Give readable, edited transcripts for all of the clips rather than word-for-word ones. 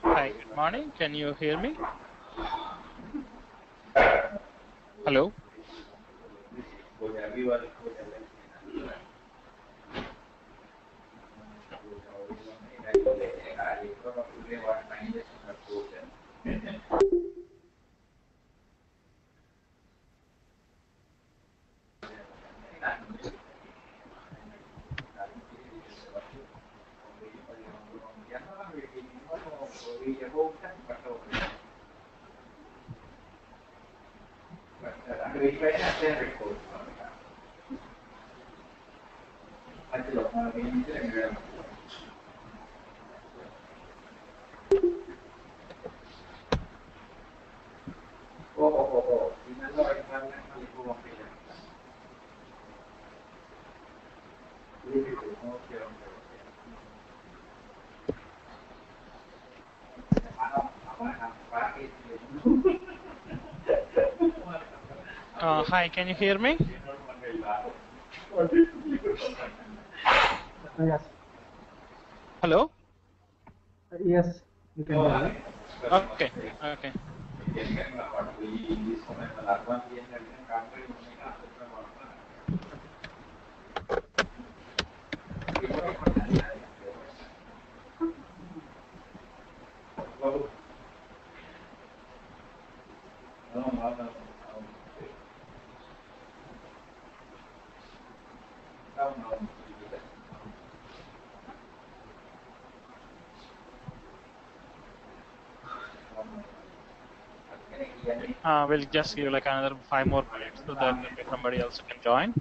Hi, good morning. Can you hear me? Hello? Hi, can you hear me? Yes. Hello? Yes, you can hear me. Okay, okay. We'll just give like another 5 more minutes so that somebody else can join.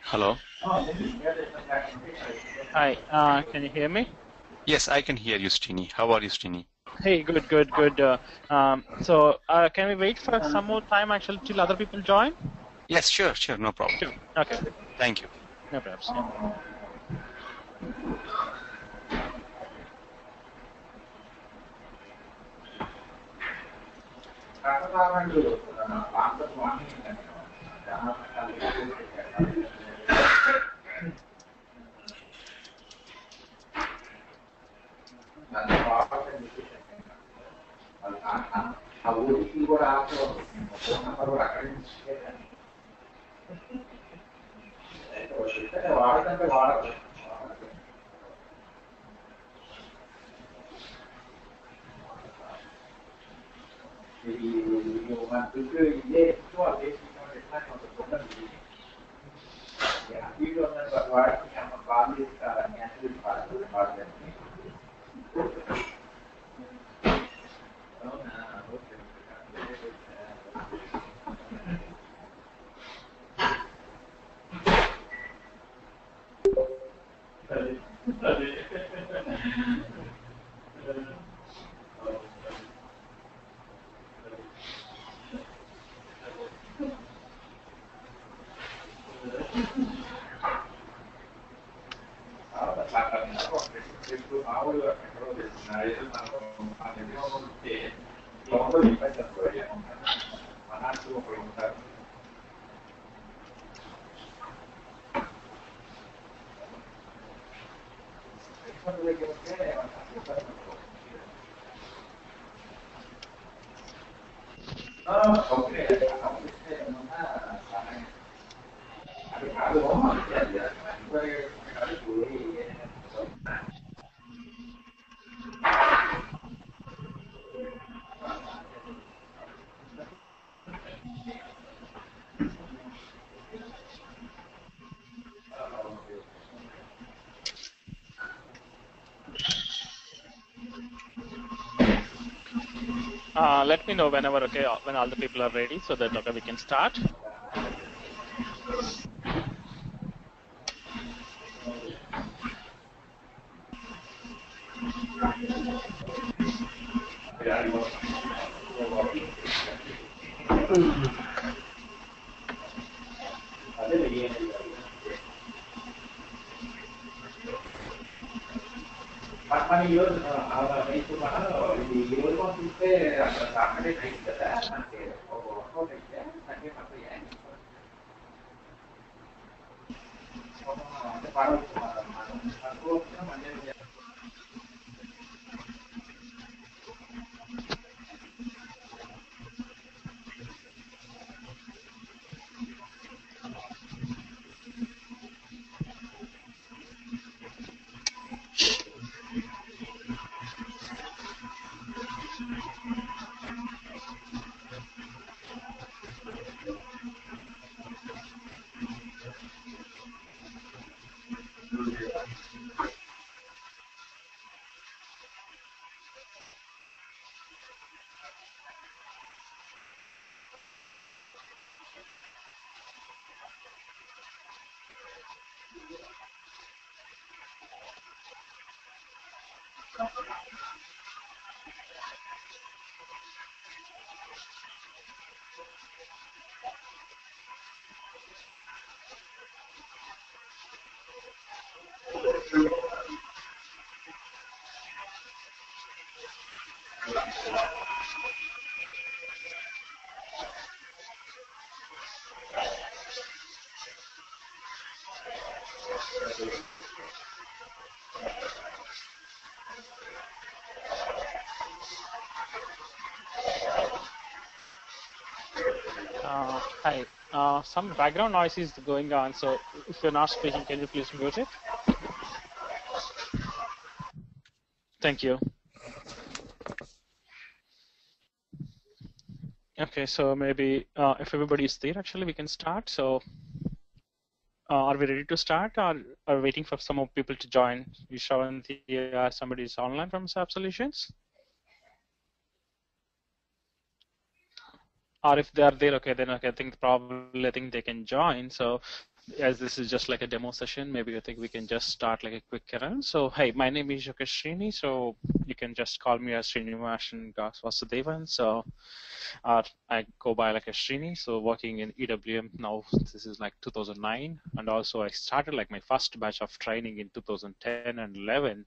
Hello. Hi, can you hear me? Yes, I can hear you, Shrini. How are you, Shrini? Hey, good. Can we wait for some more time actually till other people join? Yes, sure, no problem. Sure. Okay. Thank you. No problem. Yeah. Let me know whenever, okay, when all the people are ready, so that okay, we can start. Hi. Some background noise is going on, so if you're not speaking, can you please mute it? Thank you. Okay, so maybe if everybody is there, actually, we can start. So are we ready to start, or are we waiting for some more people to join? You showing somebody is online from SAP Solutions? Or if they are there, okay, then okay, I think they can join. So as this is just like a demo session, maybe I think we can just start like a quick run. So hey, my name is Shrini, so you can just call me as Srinivasan Vasudevan. So I go by like a Shrini, so working in EWM now. This is like 2009, and also I started like my first batch of training in 2010 and 11,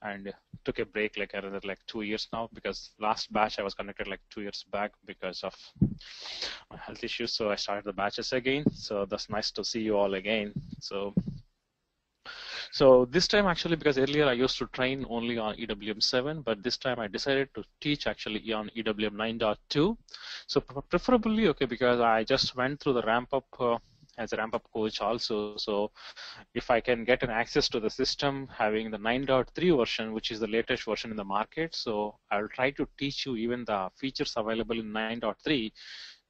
and took a break like another like 2 years now, because last batch I was conducted like 2 years back because of my health issues. So I started the batches again. So that's nice to see you all again. So this time actually, because earlier I used to train only on EWM 7, but this time I decided to teach actually on EWM 9.2. So preferably, okay, because I just went through the ramp up as a ramp up coach also. So if I can get an access to the system having the 9.3 version, which is the latest version in the market, so I'll try to teach you even the features available in 9.3,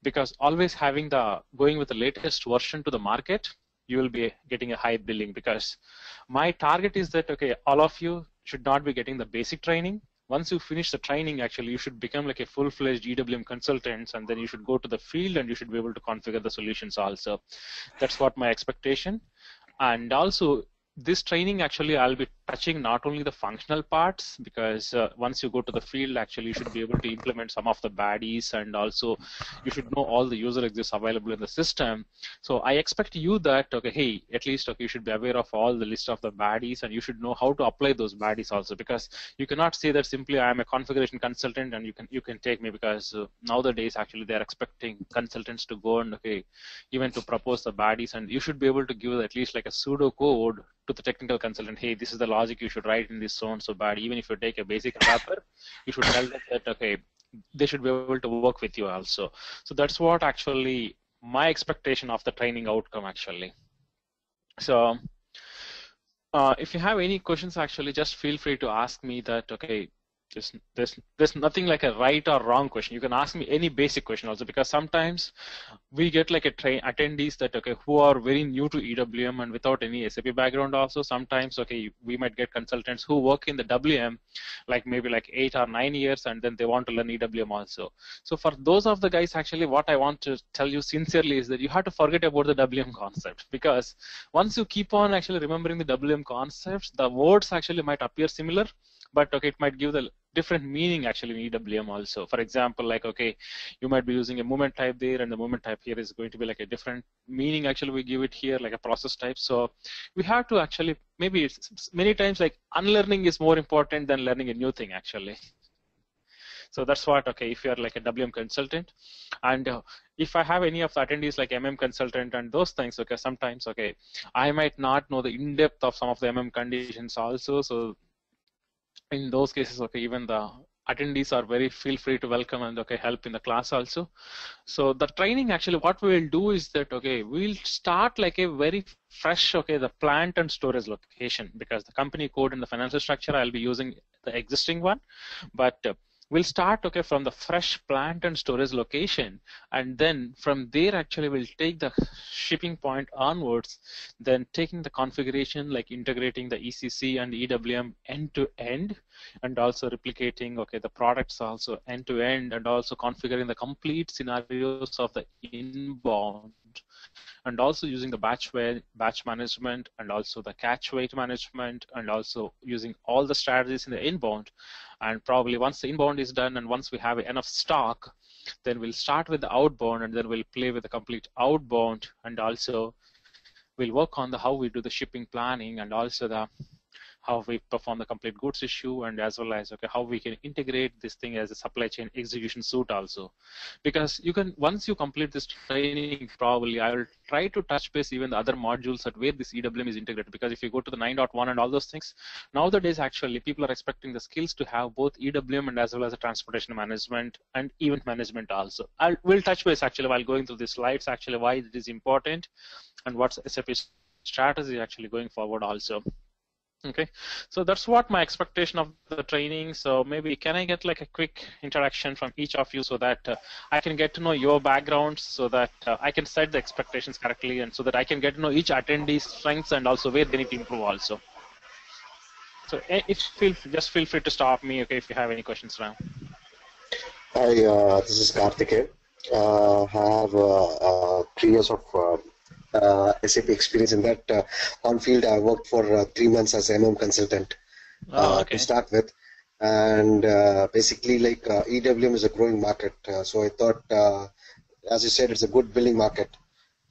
because always having going with the latest version to the market, you will be getting a high billing, because my target is that, okay, all of you should not be getting the basic training. Once you finish the training, actually, you should become like a full-fledged EWM consultant, and then you should go to the field and you should be able to configure the solutions also. That's what my expectation. And also, this training actually I'll be touching not only the functional parts, because once you go to the field, actually you should be able to implement some of the baddies, and also you should know all the user exits available in the system. So I expect you that, okay, hey, at least okay, you should be aware of all the list of the baddies, and you should know how to apply those baddies also, because you cannot say that simply I'm a configuration consultant and you can take me, because nowadays actually they're expecting consultants to go and okay, even to propose the baddies, and you should be able to give at least like a pseudo code to the technical consultant. Hey, this is the logic you should write in this so and so bad. Even if you take a basic wrapper, you should tell them that okay, they should be able to work with you also. So that's what actually my expectation of the training outcome actually. So if you have any questions, actually just feel free to ask me that, okay, There's nothing like a right or wrong question. You can ask me any basic question also, because sometimes we get like a attendees that who are very new to EWM and without any SAP background also. Sometimes we might get consultants who work in the WM like maybe like 8 or 9 years, and then they want to learn EWM also. So for those of the guys, actually what I want to tell you sincerely is that you have to forget about the WM concept, because once you keep on actually remembering the WM concepts, the words actually might appear similar, but it might give the different meaning actually in EWM also. For example, like you might be using a movement type there, and the movement type here is going to be like a different meaning actually we give it here, like a process type. So we have to actually, maybe it's many times like unlearning is more important than learning a new thing actually. So that's what, if you're like a WM consultant, and if I have any of the attendees like MM consultant and those things, sometimes, I might not know the in-depth of some of the MM conditions also. So in those cases, even the attendees are feel free to welcome and help in the class also. So the training, actually what we will do is that we'll start like a very fresh the plant and storage location, because the company code and the financial structure I'll be using the existing one, but we'll start from the fresh plant and storage location, and then from there actually we'll take the shipping point onwards, then taking the configuration like integrating the ECC and EWM end to end, and also replicating the products also end to end, and also configuring the complete scenarios of the inbound, and also using the batch management, and also the catch weight management, and also using all the strategies in the inbound. And probably once the inbound is done and once we have enough stock, then we'll start with the outbound, and then we'll play with the complete outbound, and also we'll work on how we do the shipping planning, and also how we perform the complete goods issue, and as well as how we can integrate this thing as a supply chain execution suite also. Because once you complete this training, probably I will try to touch base even the other modules at where this EWM is integrated, because if you go to the 9.1 and all those things, nowadays actually people are expecting the skills to have both EWM and as well as the transportation management and event management also. We'll touch base actually while going through the slides actually why it is important and what's SAP strategy actually going forward also. Okay, so that's what my expectation of the training. So maybe can I get like a quick introduction from each of you, so that I can get to know your backgrounds, so that I can set the expectations correctly, and so that I can get to know each attendee's strengths and also where they need to improve also. So just feel free to stop me, if you have any questions now. Hi, this is Karthikeyan. I have 3 years of SAP experience. In that on field, I worked for 3 months as MM consultant to start with, and basically like EWM is a growing market, so I thought, as you said, it's a good billing market,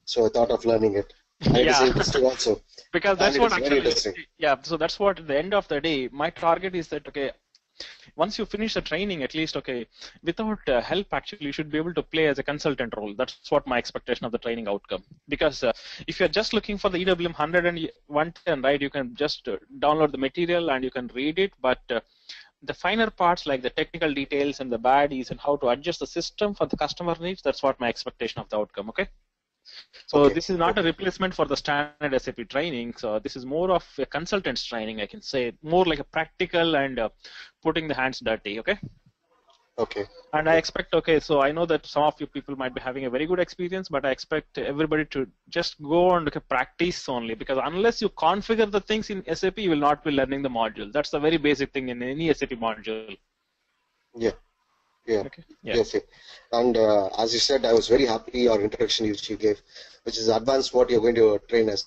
so I thought of learning it. And it is interesting also. Because that's what actually, so that's what at the end of the day, my target is that once you finish the training, at least without help, actually you should be able to play as a consultant role. That's what my expectation of the training outcome. Because if you're just looking for the EWM 100 and 110, right, you can just download the material and you can read it, but the finer parts like the technical details and the baddies and how to adjust the system for the customer needs, that's what my expectation of the outcome. So this is not a replacement for the standard SAP training. So this is more of a consultant's training, I can say, more like a practical and putting the hands dirty. Okay. And I expect, so I know that some of you people might be having a very good experience, but I expect everybody to just go and practice only, because unless you configure the things in SAP, you will not be learning the module. That's the very basic thing in any SAP module. Yeah. Yes. And as you said, I was very happy your introduction you gave, which is advanced what you're going to train us.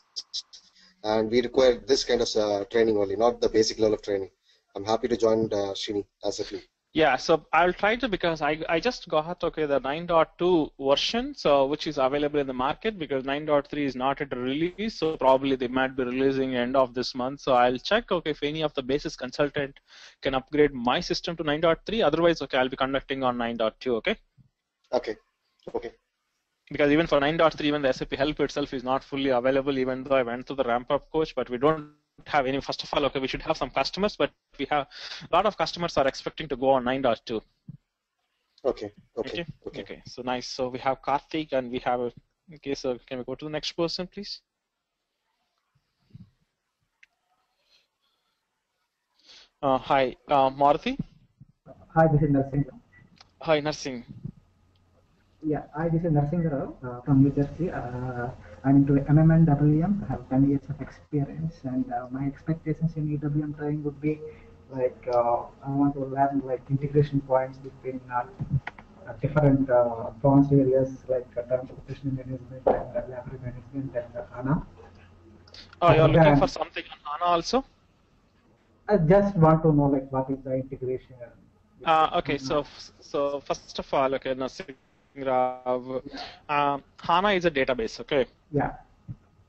And we require this kind of training only, not the basic level of training. I'm happy to join Shrini as a team. Yeah, so I'll try to, because I just got the 9.2 version, so which is available in the market, because 9.3 is not at release, so probably they might be releasing end of this month. So I'll check if any of the basis consultant can upgrade my system to 9.3. Otherwise, I'll be conducting on 9.2. Okay. Because even for 9.3, even the SAP help itself is not fully available, even though I went through the ramp-up coach, but we don't have any. First of all, we should have some customers, but we have a lot of customers are expecting to go on 9.2. Okay. So nice. So we have Karthik and we have so can we go to the next person, please? Hi, Maruti. Hi, this is Narsingh. Hi, Narsingh. Yeah, hi, this is Narsingh Rao from New Jersey. I'm into MM and WM. I have 10 years of experience, and my expectations in EWM training would be like I want to learn like integration points between different advanced areas like transportation management and library management and HANA. Oh, you're Other looking for than, something on HANA also? I just want to know like what is the integration between Okay, HANA. so first of all, okay, Narsingh Rao, HANA is a database, okay? Yeah.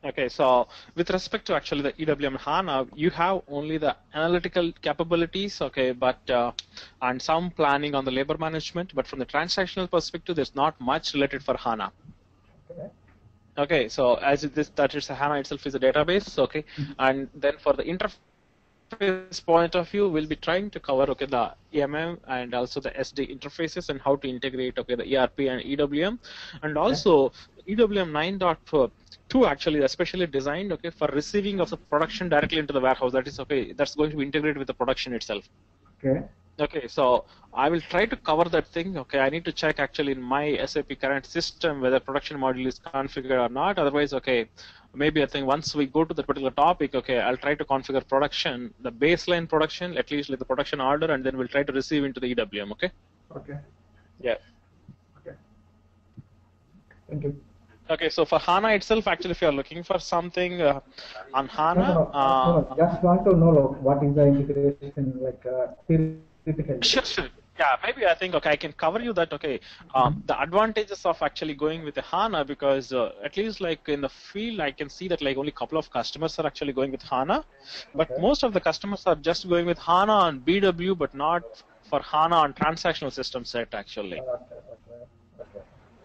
Okay, so with respect to actually the EWM HANA, you have only the analytical capabilities, okay, but and some planning on the labor management, but from the transactional perspective, there's not much related for HANA. Okay. Okay, so as it is, that is HANA itself is a database, okay, and then for the interface point of view, we'll be trying to cover okay the EMM and also the SD interfaces and how to integrate okay the ERP and EWM, and also EWM 9.2 actually especially designed okay for receiving of the production directly into the warehouse. That is okay. That's going to be integrated with the production itself. Okay. Okay, so I will try to cover that thing. Okay, I need to check actually in my SAP current system whether production module is configured or not. Otherwise, okay, maybe I think once we go to that particular topic, okay, I'll try to configure production, the baseline production, at least like the production order, and then we'll try to receive into the EWM. Okay. Okay. Yeah. Okay. Thank you. Okay, so for HANA itself, actually, if you are looking for something on HANA, No. Just want to know what is the integration like theoretically. Sure. Yeah, maybe I think okay, I can cover you that okay. The advantages of actually going with the HANA because at least like in the field, I can see that like only a couple of customers are actually going with HANA, but Okay. most of the customers are just going with HANA on BW, but not for HANA on transactional system set actually.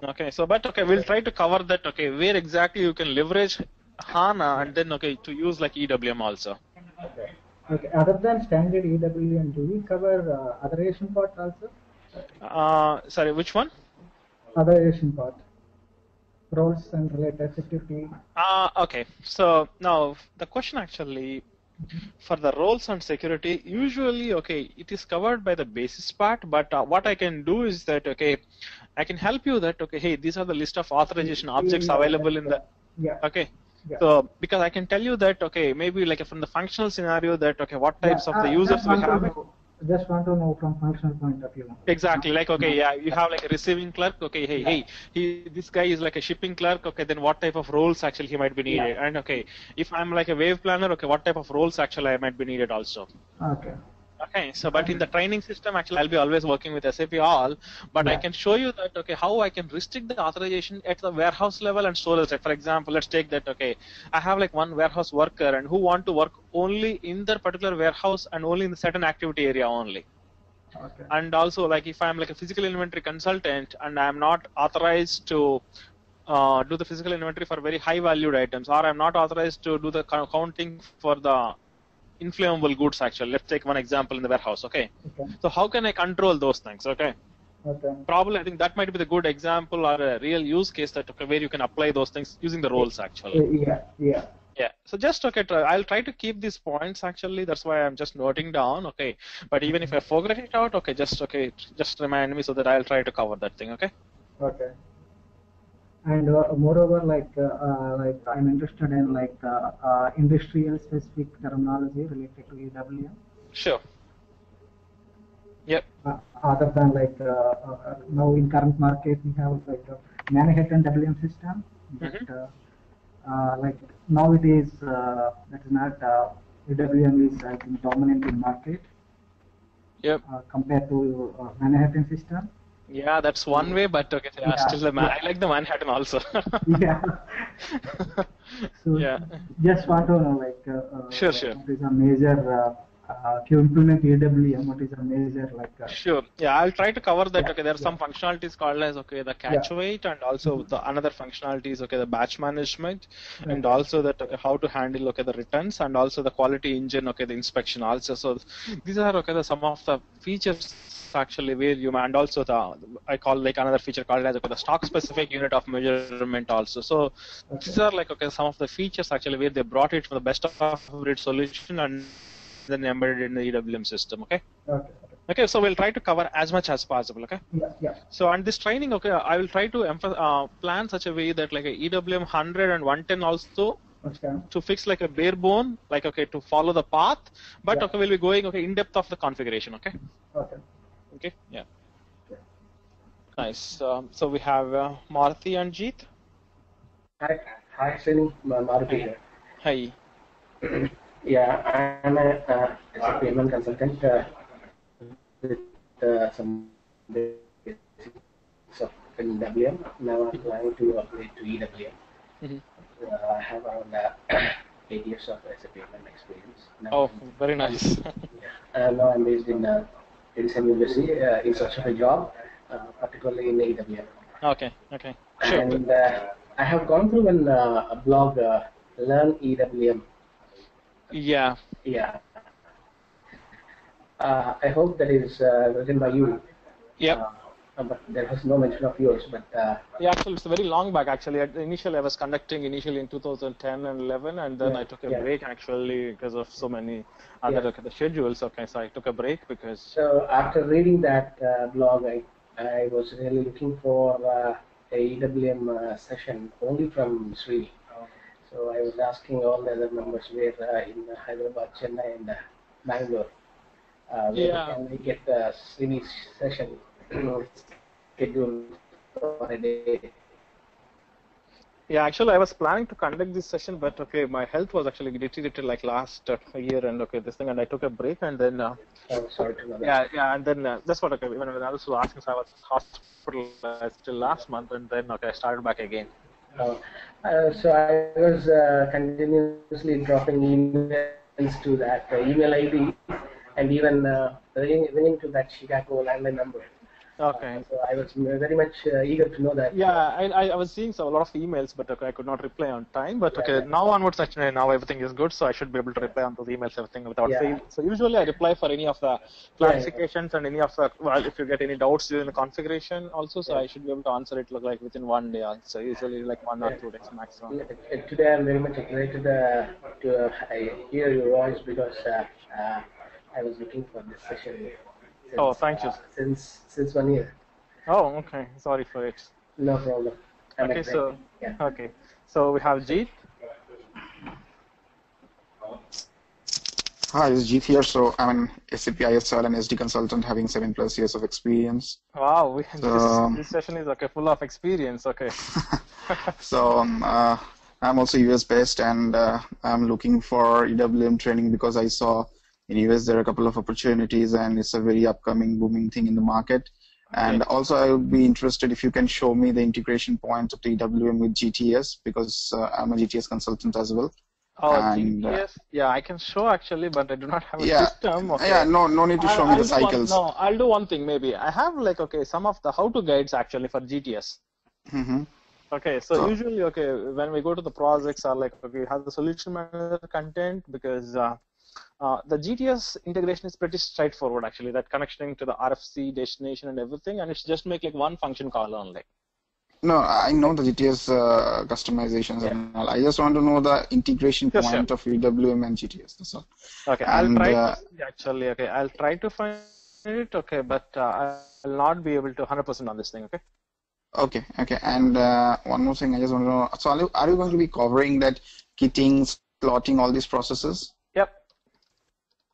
Okay, so but okay, we'll try to cover that. Okay, where exactly you can leverage HANA and then okay to use like EWM also. Okay. Okay. Other than standard EWM, do we cover other Asian part also? Sorry, which one? Other Asian part. Roles and related security. Okay. So now the question actually for the roles and security, usually, okay, it is covered by the basis part, but what I can do is that, okay, I can help you that, okay, hey, these are the list of authorization objects available in the, okay. Yeah. So, because I can tell you that, okay, maybe like from the functional scenario that, okay, what types of the users we have. Just want to know from functional point of view. Exactly, like, okay, yeah, you have like a receiving clerk, okay, this guy is like a shipping clerk, okay, then what type of roles actually he might be needed, and okay, if I'm like a wave planner, okay, what type of roles actually I might be needed also. Okay. Okay, so but in the training system, actually, I'll be always working with SAP all, but I can show you that, okay, how I can restrict the authorization at the warehouse level and storage. For example, let's take that, okay, I have like one warehouse worker and who want to work only in their particular warehouse and only in the certain activity area only. Okay. And also, like if I'm like a physical inventory consultant and I'm not authorized to do the physical inventory for very high valued items, or I'm not authorized to do the counting for the inflammable goods actually. Let's take one example in the warehouse, okay? So how can I control those things, okay? Probably I think that might be the good example or a real use case that okay, where you can apply those things using the roles actually. Yeah. So just okay, I'll try to keep these points actually. That's why I'm just noting down, okay? But even if I forget it out, okay, just remind me so that I'll try to cover that thing, okay? Okay. And moreover, like I'm interested in like industrial specific terminology related to EWM. Sure. Yep. Other than like now in current market we have like a Manhattan WM system, but like now it is that is not EWM is I think dominant in market. Yep. Compared to Manhattan system. Yeah, that's one way, but okay, still I like the Manhattan also. Yeah. So just want to know like sure. what is a major if you implement EWM, what is a major like sure. Yeah, I'll try to cover that. Okay, there are some functionalities called as okay the catch weight, and also the another functionality is okay the batch management, and also that how to handle okay the returns, and also the quality engine, okay the inspection also. So these are okay some of the features actually where you and also the I call like another feature called as okay, the stock specific unit of measurement also. So these are like okay some of the features actually where they brought it for the best of breed solution and then embedded in the EWM system. Okay. Okay. Okay, so we'll try to cover as much as possible. Okay. Yeah. So on this training, okay, I will try to plan such a way that like a EWM 100 and 110 also Okay. to fix like a bare bone, like okay, to follow the path, but Yeah. okay, we'll be going okay in depth of the configuration. Okay. Okay. Okay. Yeah. Yeah. Nice. So we have Maruti and Jeet. Hi, Shrini, Maruti here. Hi. Yeah, I'm a SAP EWM consultant with some basics of EWM. Now I'm planning to upgrade to EWM. I have around 8 years of SAP EWM experience. Now Very nice. now I'm based in Edison University in search of a job, particularly in EWM. Okay. Sure. And I have gone through a blog, Learn EWM. Yeah. Yeah. I hope that is written by you. Yep. But there was no mention of yours. But yeah, actually, it's very long back. Actually, initially I was conducting in 2010 and 11, and then I took a break actually because of so many other the schedules. Okay, so I took a break because. So after reading that blog, I was really looking for a EWM session only from Shrini. So I was asking all the other members where in Hyderabad, Chennai, and Bangalore. Where can we get Srini's session scheduled for a day? Yeah, actually, I was planning to conduct this session, but okay, my health was actually deteriorated like last year, and okay, this thing, and I took a break, and then. Sorry to know that. Yeah, and then that's what okay. When I was asking, so I was hospitalized till last month, and then okay, I started back again. So I was continuously dropping emails to that email ID and even ringing to that Chicago landline number. Okay. So I was very much eager to know that. Yeah, I was seeing a lot of emails, but okay, I could not reply on time. But okay, now onwards, actually, now everything is good, so I should be able to reply on those emails, everything without fail. So usually I reply for any of the clarifications and any of the, well, if you get any doubts during the configuration also, so I should be able to answer it like within one day. So usually like 1 or 2 days maximum. Today I'm very much excited to hear your voice because I was looking for this session. Since, thank you. Since 1 year. Oh, okay. Sorry for it. No problem. Okay, so okay, so we have Jeet. Hi, this is Jeet here. So I'm an SAP ISL and SD consultant having 7+ years of experience. Wow, this session is okay, full of experience. Okay. So I'm also US based, and I'm looking for EWM training because I saw in US there are a couple of opportunities, and it's a very upcoming booming thing in the market. And also I would be interested if you can show me the integration point of the EWM with GTS, because I'm a GTS consultant as well. Oh, and, GTS? Yeah, I can show actually, but I do not have a system. Okay. Yeah, no need to show me the cycles. No, I'll do one thing maybe. I have like, okay, some of the how-to guides actually for GTS. Okay, so usually, okay, when we go to the projects are like, okay, we have the solution manager content because the GTS integration is pretty straightforward actually, that connecting to the RFC destination and everything, and it's just make like one function call only. No, I know the GTS customizations and all. I just want to know the integration point of EWM and GTS. That's all. Okay, I'll try actually. Okay, I'll try to find it. Okay, but I'll not be able to 100% on this thing. Okay. Okay. And one more thing, I just want to know. So, are you going to be covering that kitting, slotting, all these processes? Yep.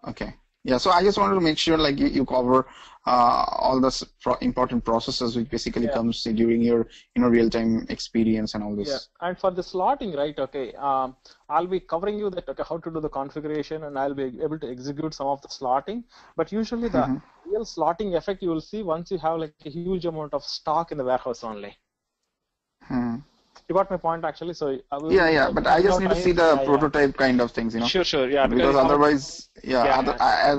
Okay. Yeah. So I just wanted to make sure, like you cover all the important processes, which basically comes during your real-time experience and all this. Yeah. And for the slotting, right? Okay. I'll be covering you that how to do the configuration, and I'll be able to execute some of the slotting. But usually the real slotting effect you will see once you have like a huge amount of stock in the warehouse only. You got my point actually. So but I just need to see the prototype kind of things, Sure, yeah. Because otherwise,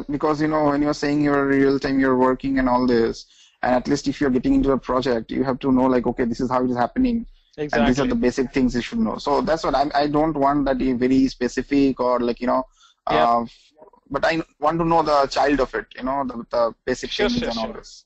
because when you're saying you're real time, you're working and all this, and at least if you're getting into a project, you have to know like, okay, this is how it is happening. Exactly. And these are the basic things you should know. So that's what I don't want that very specific or like but I want to know the child of it, the basic things and all this.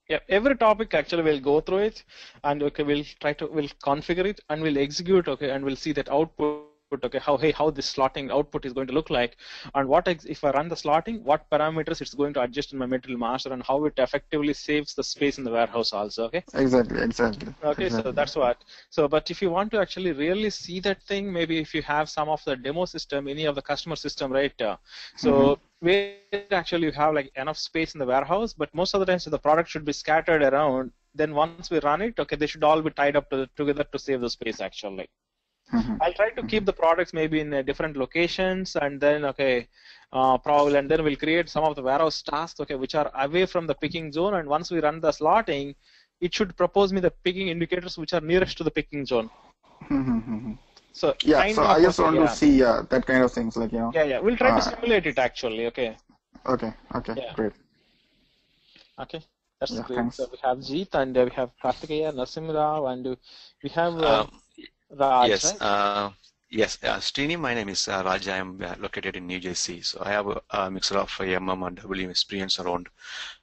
Yeah, every topic actually we'll go through it, and okay, we'll configure it and we'll execute, okay, and we'll see that output okay, how this slotting output is going to look like, and if I run the slotting, what parameters it's going to adjust in my material master, and how it effectively saves the space in the warehouse also. Okay. Exactly. Okay, exactly. so that's what. So, but if you want to actually really see that thing, maybe if you have some of the demo system, any of the customer system, right? So where actually you have like enough space in the warehouse, but most of the times the product should be scattered around. Then once we run it, okay, they should all be tied up together to save the space actually. I'll try to keep the products maybe in different locations, and then probably, and then we'll create some of the warehouse tasks, okay, which are away from the picking zone. And once we run the slotting, it should propose me the picking indicators which are nearest to the picking zone. So yeah, so I just want to see that kind of things, like, you know. Yeah, we'll try to simulate it actually. Okay. Okay. Great. Okay, that's great. Thanks. So we have Jeet, and we have Kartikeya, Narasimha, and we have Raj, yes, right? yes, Shrini, my name is Raj. I am located in New Jersey. So I have a mixture of MM and WM experience around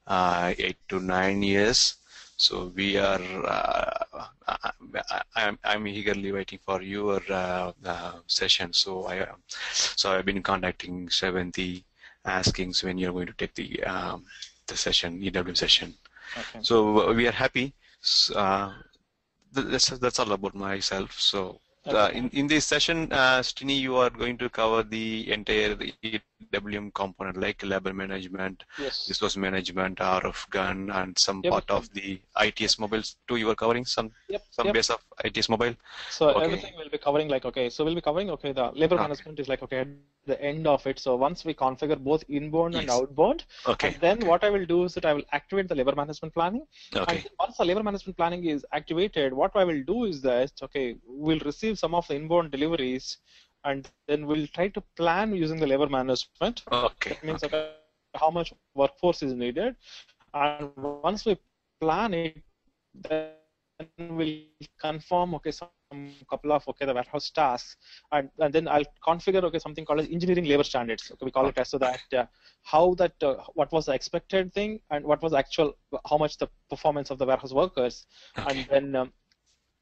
8 to 9 years. So we are, I'm eagerly waiting for your session. So I've been contacting Seventy, asking when you're going to take the session, EWM session. Okay. So we are happy. That's all about myself. So in this session, Shrini, you are going to cover the entire EWM component, like labor management, resource management, RF gun, and some part of the ITS mobiles too. You are covering some base of ITS mobile. So everything will be covering, like, so we'll be covering, the labor management is like, at the end of it. So once we configure both inbound and outbound, and then what I will do is that I will activate the labor management planning. And once the labor management planning is activated, what I will do is that, we'll receive some of the inbound deliveries, and then we'll try to plan using the labor management. That means how much workforce is needed, and once we plan it, then we'll confirm some couple of the warehouse tasks, and then I'll configure something called as engineering labor standards. We call it as, so that what was the expected thing and what was actual, how much the performance of the warehouse workers, and then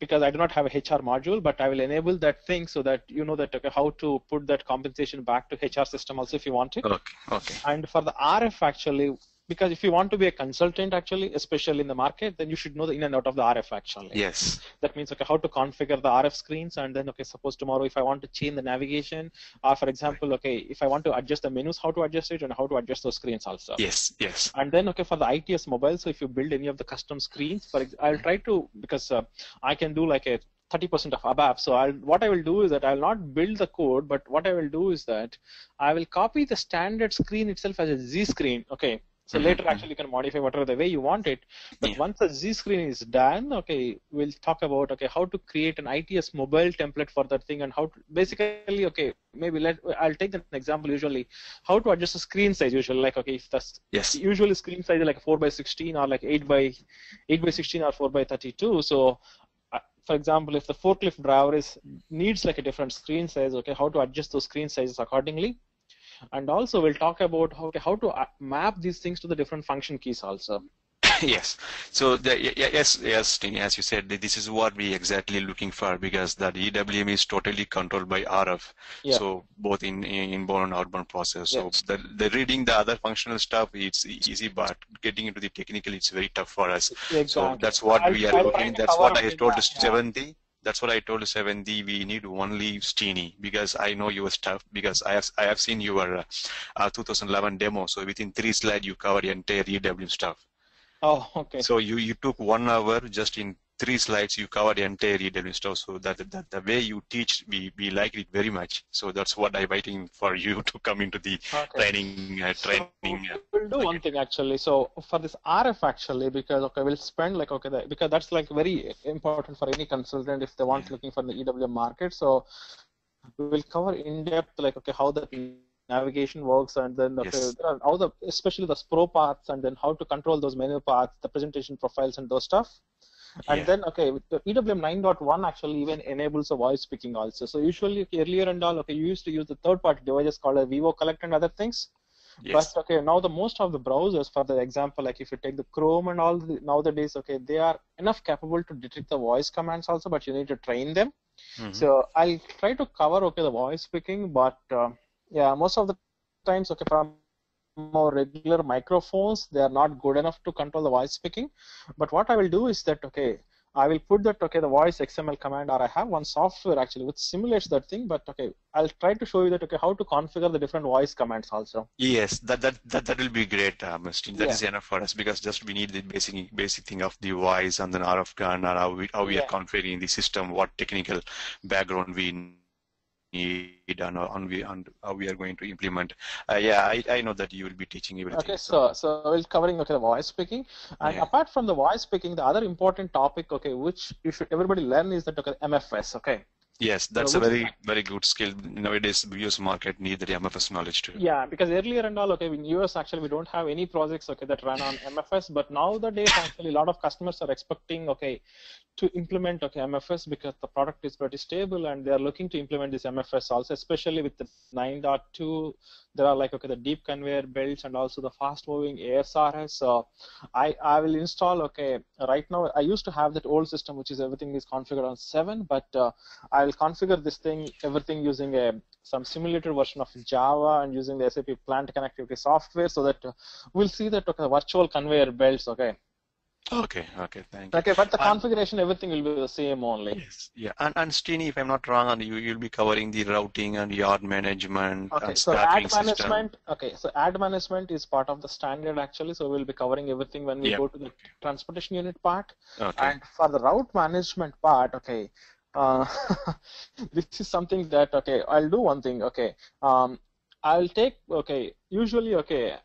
because I do not have a HR module, but I will enable that thing so that you know that how to put that compensation back to HR system also if you want it. And for the RF actually, because if you want to be a consultant actually, especially in the market, then you should know the in and out of the RF actually. Yes. That means how to configure the RF screens, and then suppose tomorrow if I want to change the navigation, or for example, if I want to adjust the menus, how to adjust it and how to adjust those screens also. Yes. And then for the ITS mobile, so if you build any of the custom screens, I'll try to, because I can do like a 30% of ABAP. So what I will do is that I'll not build the code, but what I will do is that I will copy the standard screen itself as a Z screen. So later actually you can modify whatever the way you want it. But once the Z screen is done, we'll talk about how to create an ITS mobile template for that thing, and how to basically maybe I'll take an example. Usually how to adjust the screen size usually, like if the usually screen size is like 4:16 or like 8:16 or 4:32. So for example, if the forklift driver needs like a different screen size, how to adjust those screen sizes accordingly. And also we'll talk about how to map these things to the different function keys also. Yes. So yes, Tini, as you said, this is what we exactly looking for, because that EWM is totally controlled by RF. So both in inbound and outbound process. So the reading the other functional stuff, it's easy, but getting into the technical, it's very tough for us. So that's what we are looking. That's what I told Seventy. That's what I told Seventy. We need only Shrini, because I know your stuff, because I have seen your 2011 demo. So within 3 slides you covered the entire EWM stuff. Oh, okay. So you took 1 hour, just in 3 slides you covered the entire EWM stuff. So that the way you teach, we like it very much. So that's what I'm waiting for you to come into the training. So we'll do one thing actually. So for this RF actually, because we'll spend because that's like very important for any consultant if they want looking for the EWM market. So we'll cover in depth how the navigation works, and then especially the SPRO paths, and then how to control those menu paths, the presentation profiles, and those stuff. And then the EWM 9.1 actually even enables a voice picking also. So usually earlier and all, you used to use the third-party devices called a Vivo Collect and other things. But now the most of the browsers, for the example, if you take the Chrome and all nowadays, they are enough capable to detect the voice commands also, but you need to train them. So I'll try to cover the voice picking, but yeah, most of the times from our regular microphones, they are not good enough to control the voice picking. But what I will do is that I will put that the voice XML command, or I have one software actually which simulates that thing. But I'll try to show you that how to configure the different voice commands also. Yes, that will be great, Mr. That is enough for us, because just we need the basic thing of the voice and then RF gun, and how we are configuring the system, what technical background we need, and how we are going to implement. I know that you will be teaching everything. Okay, so we'll covering the voice picking, and apart from the voice picking, the other important topic which everybody learn is that MFS. Yes, that's a very good skill. Nowadays, the US market need the MFS knowledge too. Yeah, because earlier and all, in US actually we don't have any projects that run on MFS, but nowadays actually a lot of customers are expecting to implement MFS, because the product is pretty stable and they are looking to implement this MFS also, especially with the 9.2. There are the deep conveyor belts and also the fast moving ASRS. So I will install right now. I used to have that old system which is everything is configured on 7, but I will configure this thing everything using some simulated version of Java and using the SAP plant connectivity software, so that we'll see that the virtual conveyor belts. Okay, thank you. Okay, but the configuration, everything will be the same only. Yes, yeah. And Shrini, if I'm not wrong, and you'll be covering the routing and yard management and so staffing ad management. system. So ad management is part of the standard actually. So we'll be covering everything when we go to the transportation unit part. And for the route management part, this is something that I'll do one thing. I'll take usually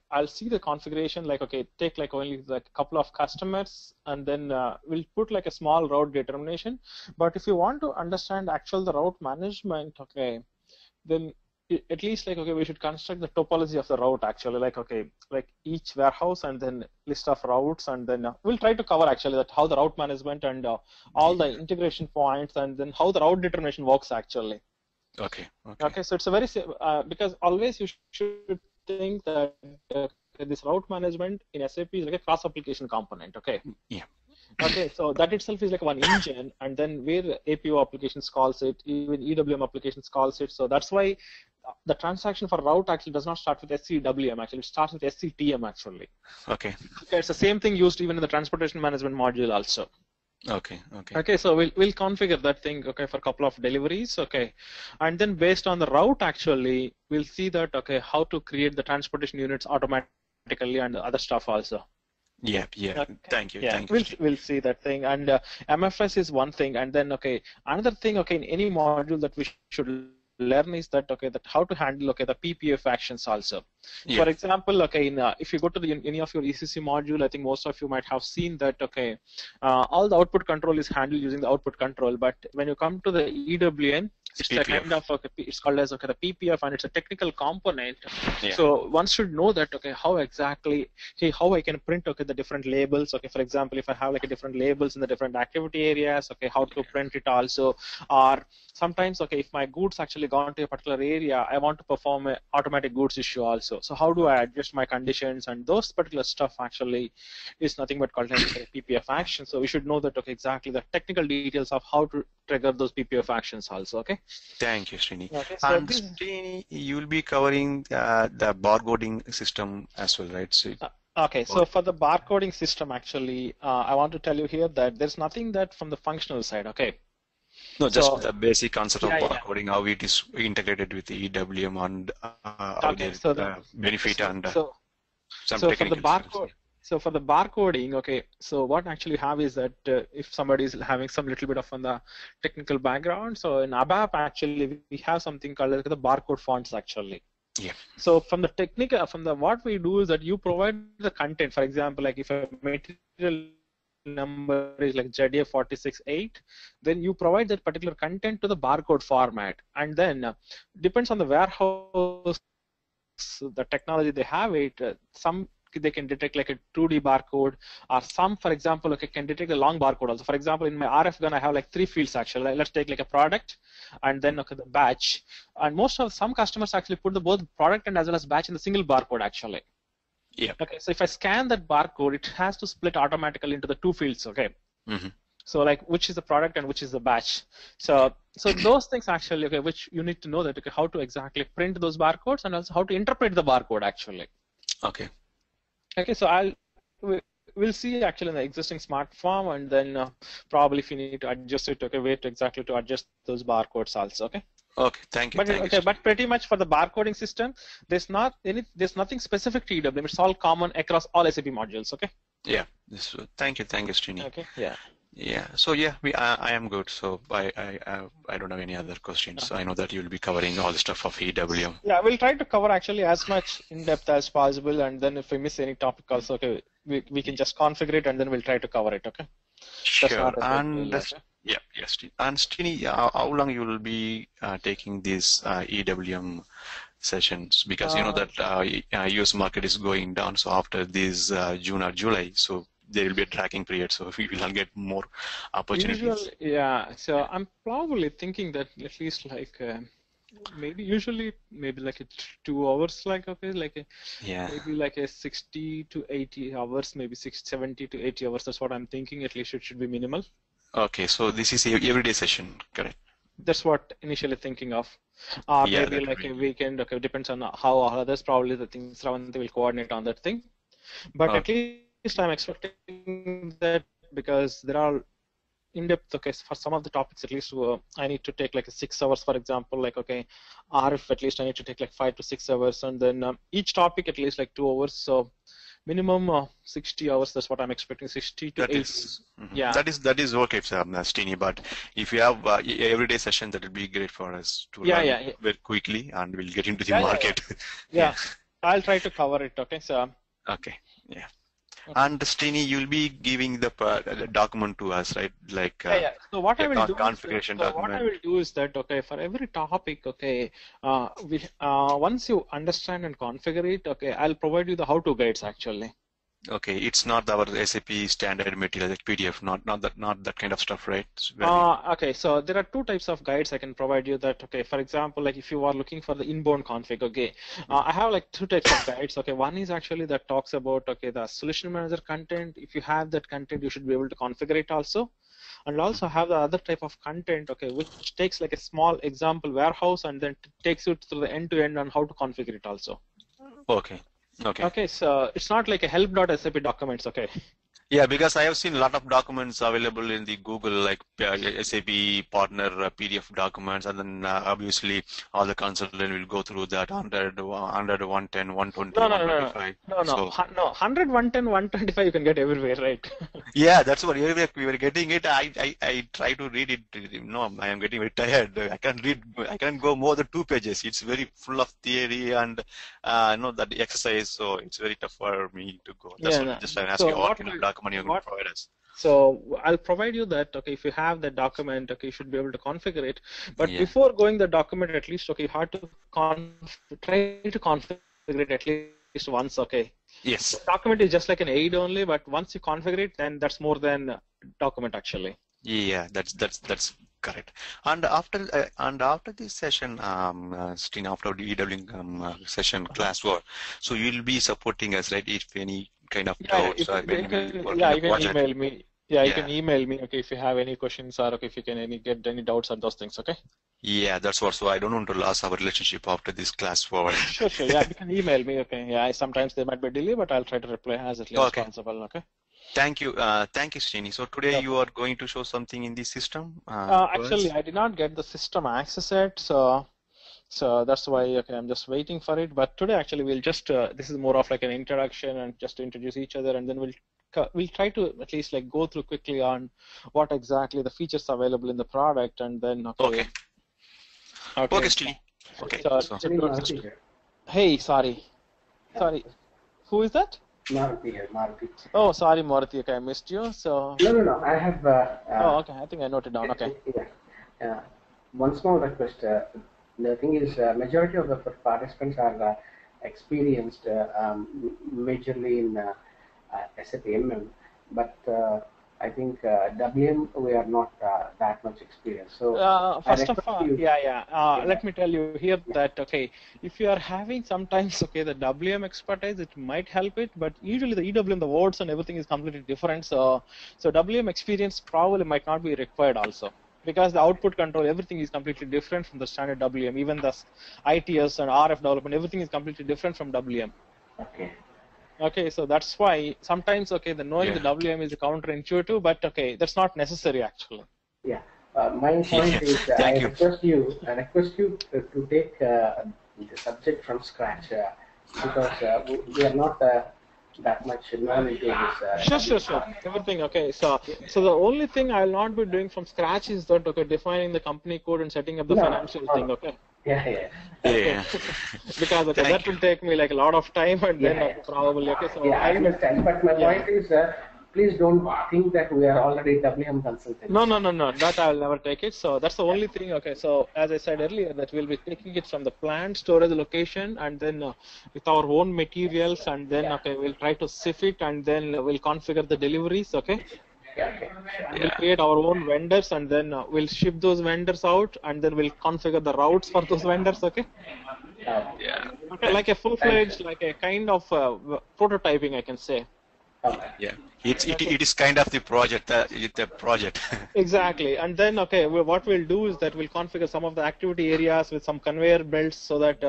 I'll see the configuration take only a couple of customers, and then we'll put a small route determination. But if you want to understand the route management, then at least we should construct the topology of the route actually, like each warehouse and then list of routes, and then we'll try to cover actually that how the route management and all the integration points, and then how the route determination works actually. Okay, so it's a very because always you should think that this route management in SAP is like a cross application component. Okay, so that itself is like one engine, and then where APO applications calls it, even EWM applications calls it. So that's why the transaction for route actually does not start with SAP EWM. Actually, it starts with SCTM actually. Okay, it's the same thing used even in the transportation management module also. Okay, so we'll configure that thing for a couple of deliveries, and then based on the route actually we'll see that how to create the transportation units automatically and other stuff also. Thank you. We'll see that thing, and MFS is one thing, and then another thing in any module that we should learn is that that how to handle the PPF actions also. For example, if you go to any of your ECC module, I think most of you might have seen that all the output control is handled using the output control, but when you come to the EWM, it's a kind of it's called as the PPF, and it's a technical component. So one should know that how exactly how I can print the different labels. For example, if I have different labels in the different activity areas, how to print it also, or sometimes if my goods actually gone to a particular area, I want to perform an automatic goods issue also. So how do I adjust my conditions, and those particular stuff actually is nothing but called as a PPF action. So we should know that exactly the technical details of how to trigger those PPF actions also. Thank you, Shrini. So Shrini, you will be covering the barcoding system as well, right? So so for the barcoding system, actually, I want to tell you here that there's nothing that from the functional side. No, just the basic concept of barcoding, how it is integrated with the EWM, and how benefit and some technical. So for the barcoding, so what actually you have is that if somebody is having some little bit of on the technical background, so in ABAP actually we have something called the barcode fonts actually. So from the technical, what we do is that you provide the content. For example, if a material number is JDA468, then you provide that particular content to the barcode format, and then depends on the warehouse, the technology they have it. Some they can detect a 2D barcode, or some, for example, can detect a long barcode also. For example, in my RF gun, I have 3 fields actually. Let's take a product, and then the batch. And some customers actually put the both product and as well as batch in the single barcode actually. So if I scan that barcode, it has to split automatically into the 2 fields. So like which is the product and which is the batch. So those things actually, okay, which you need to know that, okay, how to exactly print those barcodes and also how to interpret the barcode actually. Okay. Okay, so we'll see actually in the existing smart form, and then probably if you need to adjust it, okay, wait exactly to adjust those barcodes also. Okay. Okay, thank you. But pretty much for the barcoding system, there's nothing specific to EWM. It's all common across all SAP modules. Okay. Yeah. Thank you, Shrini. Okay. Yeah. Yeah. So yeah, I am good. So I don't have any other questions. I know that you'll be covering all the stuff of EWM. Yeah, we'll try to cover actually as much in depth as possible, and then if we miss any topic also, okay, we can just configure it and then we'll try to cover it. Okay. Sure. And yeah, yes. And Shrini, how long you will be taking these EWM sessions? Because you know that US market is going down. So after this June or July, so there will be a tracking period. So we will get more opportunities. Yeah. So I'm probably thinking that at least like maybe like 2 hours, like okay, like maybe like a 60 to 80 hours, maybe 70 to 80 hours. That's what I'm thinking. At least it should be minimal. Okay, so this is a everyday session, correct? That's what initially thinking of. Maybe like a weekend. Okay, depends on how others. Probably the things around they will coordinate on that thing. But at least I'm expecting that, because there are in-depth, okay, for some of the topics at least I need to take like 6 hours, for example, like okay, RF at least I need to take like 5 to 6 hours, and then each topic at least like 2 hours, so minimum 60 hours. That's what I'm expecting, 60 to 80. Yeah, that is okay, Shrini, but if you have everyday session, that will be great for us to learn very quickly, and we'll get into the market. Yeah. I'll try to cover it. Okay, so okay, yeah. And Shrini, you'll be giving the document to us, right? Like So what I will do configuration document. What I will do is that, okay, for every topic, okay, once you understand and configure it, okay, I'll provide you the how-to guides actually. Okay, it's not our SAP standard material, like PDF, not that kind of stuff, right? Okay, so there are 2 types of guides I can provide you. That, okay, for example, like if you are looking for the inbound config, okay, I have like 2 types of guides. Okay, one is actually that talks about, okay, the solution manager content. If you have that content, you should be able to configure it also. And also have the other type of content, okay, which takes like a small example warehouse and then takes you through the end-to-end on how to configure it also. Okay. Okay, so it's not like a help.sap documents, okay. Yeah, because I have seen a lot of documents available in the Google, like SAP partner PDF documents, and then obviously all the consultant will go through that 100, 110, 120, 125. No, 100, 110, 125 you can get everywhere, right? Yeah, that's what we were getting it. I try to read it. No, I am getting very tired. I can't go more than 2 pages. It's very full of theory and that exercise, so it's very tough for me to go. That's what just I'm asking what kind of document you're going to provide us. So I'll provide you that, okay, if you have the document, okay, you should be able to configure it. But before going the document, at least, okay, you have to try to configure it at least once, okay. Yes. The document is just like an aid only, but once you configure it, then that's more than document actually. Yeah, that's correct. And after this session, Shrini, after the EWM session class war, so you'll be supporting us, right? If any kind of doubts, you can email me. You can email me, okay, if you have any questions or okay, if you can get any doubts on those things, okay? Yeah, that's what. So I don't want to lose our relationship after this class forward. Sure. Yeah, you can email me, okay? Yeah, sometimes there might be a delay, but I'll try to reply as early as possible, okay? Thank you, Shrini. So today you are going to show something in the system. Actually, I did not get the system access yet, so that's why, okay, I'm just waiting for it. But today, actually, we'll just this is more of like an introduction and just to introduce each other, and then we'll try to at least like go through quickly on what exactly the features available in the product, and then okay, Shrini. Okay. Hey, sorry, who is that? Maruti. Oh, sorry, Maruti. Okay, I missed you. So. No. I have. Okay. I think I noted down. Okay. Yeah. One small request. The thing is, majority of the participants are experienced majorly in SAP MM, but I think WM we are not that much experienced. So first of all, let me tell you here that okay, if you are having sometimes okay the WM expertise, it might help it, but usually the EWM, the words and everything is completely different. So WM experience probably might not be required also, because the output control, everything is completely different from the standard WM. Even the ITS and RF development, everything is completely different from WM. Okay. Okay, so that's why sometimes okay, the knowing the WM is counterintuitive, but okay, that's not necessary actually. Yeah, my point is I request you to take the subject from scratch because we are not that much knowledge in this. Sure. Everything okay. So the only thing I'll not be doing from scratch is that okay, defining the company code and setting up the financial thing. Okay. Yeah. Because okay, that will take me like a lot of time, and then probably okay. So I understand, but my point is, please don't think that we are already WM consultants. No. That I'll never take it. So that's the only thing. Okay. So as I said earlier, that we'll be taking it from the plant storage location, and then with our own materials, and then okay, we'll try to sift it, and then we'll configure the deliveries. Okay. We'll create our own vendors, and then we'll ship those vendors out, and then we'll configure the routes for those vendors. Okay. Okay, like a full-fledged, like a kind of prototyping, I can say. Yeah, it is kind of the project. Exactly, and then okay, what we'll do is that we'll configure some of the activity areas with some conveyor belts, so that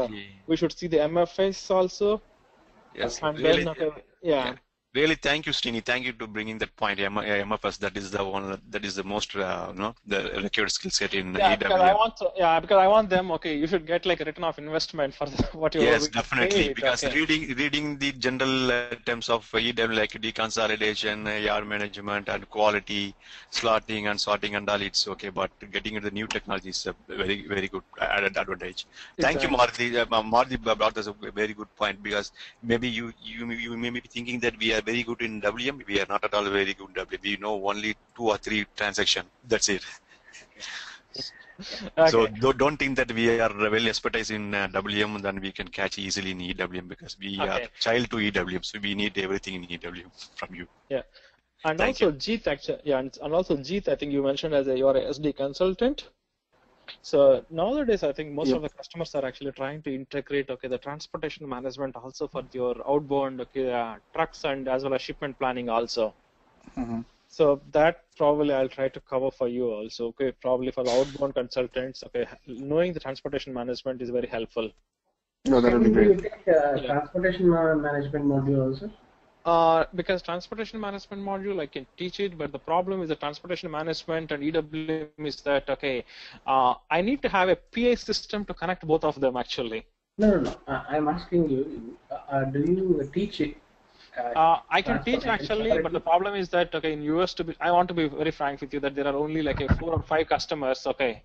we should see the MFS also. Yes, and really, then okay, Really, thank you, Shrini. Thank you to bringing that point. MFS, that is the one. That is the most, the required skill set in EWM. Because I want them. Okay, you should get like a return of investment for what you. Yes, definitely. Because reading the general terms of EWM, like deconsolidation, yard management, and quality, slotting and sorting and all, it's okay. But getting into the new technology is a very, very good added advantage. Thank you, Marty. Marty brought us a very good point, because maybe you may be thinking that we are very good in WM. We are not at all very good in WM. We know only 2 or 3 transactions. That's it. Okay. So don't think that we are well expertise in WM, then we can catch easily in EWM, because we are child to EWM. So we need everything in EWM from you. Yeah. And also Jeet, actually, and also Jeet, I think you mentioned as you are a SD consultant. So nowadays, I think most of the customers are actually trying to integrate the transportation management also for your outbound trucks, and as well as shipment planning also. So that probably I'll try to cover for you also. Okay, probably for the outbound consultants. Okay, knowing the transportation management is very helpful. No, that would be great. Can you take transportation management module also? Because transportation management module, I can teach it, but the problem is the transportation management and EWM is that, okay, I need to have a PA system to connect both of them actually. No. I'm asking you, do you teach it? I can teach actually, but the problem is that, okay, in US, I want to be very frank with you that there are only like 4 or 5 customers, okay.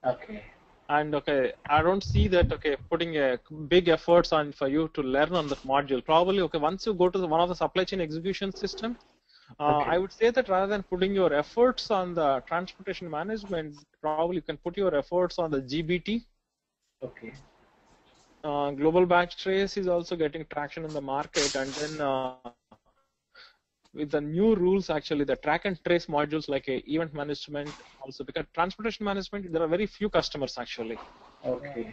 Okay. And okay, I don't see that putting a big efforts on for you to learn on that module. Probably once you go to one of the supply chain execution system, I would say that rather than putting your efforts on the transportation management, probably you can put your efforts on the GBT. Okay. Global batch trace is also getting traction in the market, and then with the new rules, actually, the track and trace modules like event management also, because transportation management, there are very few customers actually. Okay.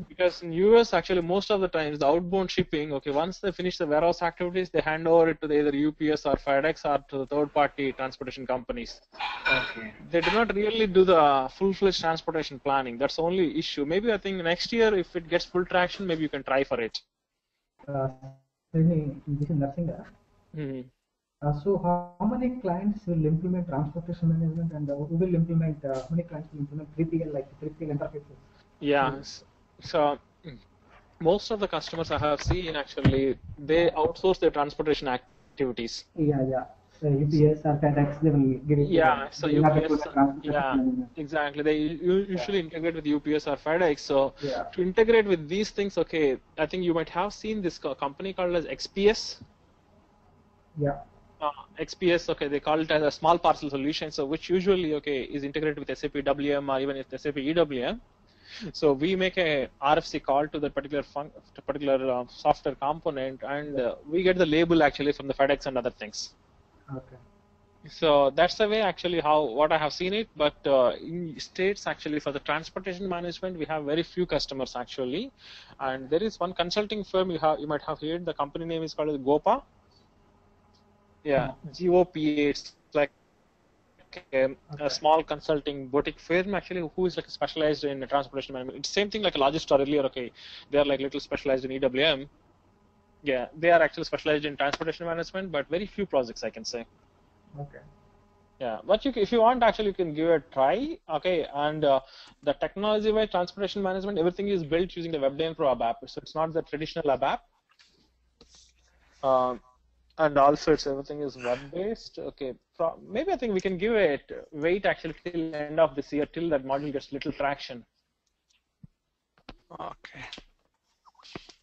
Because in US, actually, most of the times, the outbound shipping, okay, once they finish the warehouse activities, they hand over it to either UPS or FedEx or to the third-party transportation companies. Okay. They do not really do the full-fledged transportation planning. That's the only issue. Maybe I think next year, if it gets full traction, maybe you can try for it. This is Narsinga. So how many clients will implement transportation management, and who will implement, how many clients will implement 3PL, like 3PL interfaces? Yeah, so most of the customers I have seen actually, they outsource their transportation activities. Yeah. So UPS or FedEx, they will give it. Yeah, so UPS, exactly. They usually integrate with UPS or FedEx. So to integrate with these things, okay, I think you might have seen this company called as XPS. Yeah. XPS, okay, they call it as a small parcel solution, so which usually, okay, is integrated with SAP EWM or even with SAP EWM. So we make a RFC call to the particular software component, and we get the label actually from the FedEx and other things. Okay. So that's the way actually what I have seen it. But in states actually for the transportation management, we have very few customers actually, and there is one consulting firm you might have heard. The company name is called GOPA. Yeah, GOPA. It's like a small consulting boutique firm actually who is like specialized in transportation management. It's same thing like a Logistar earlier. Okay, they are like little specialized in EWM. Yeah, they are actually specialized in transportation management, but very few projects I can say. Okay. Yeah, but if you want, actually, you can give it a try. Okay, and the technology-wise transportation management, everything is built using the WebDyn Pro app. So it's not the traditional app. And also, everything is web-based. Okay, maybe I think we can give it wait actually till the end of this year till that module gets little traction. Okay.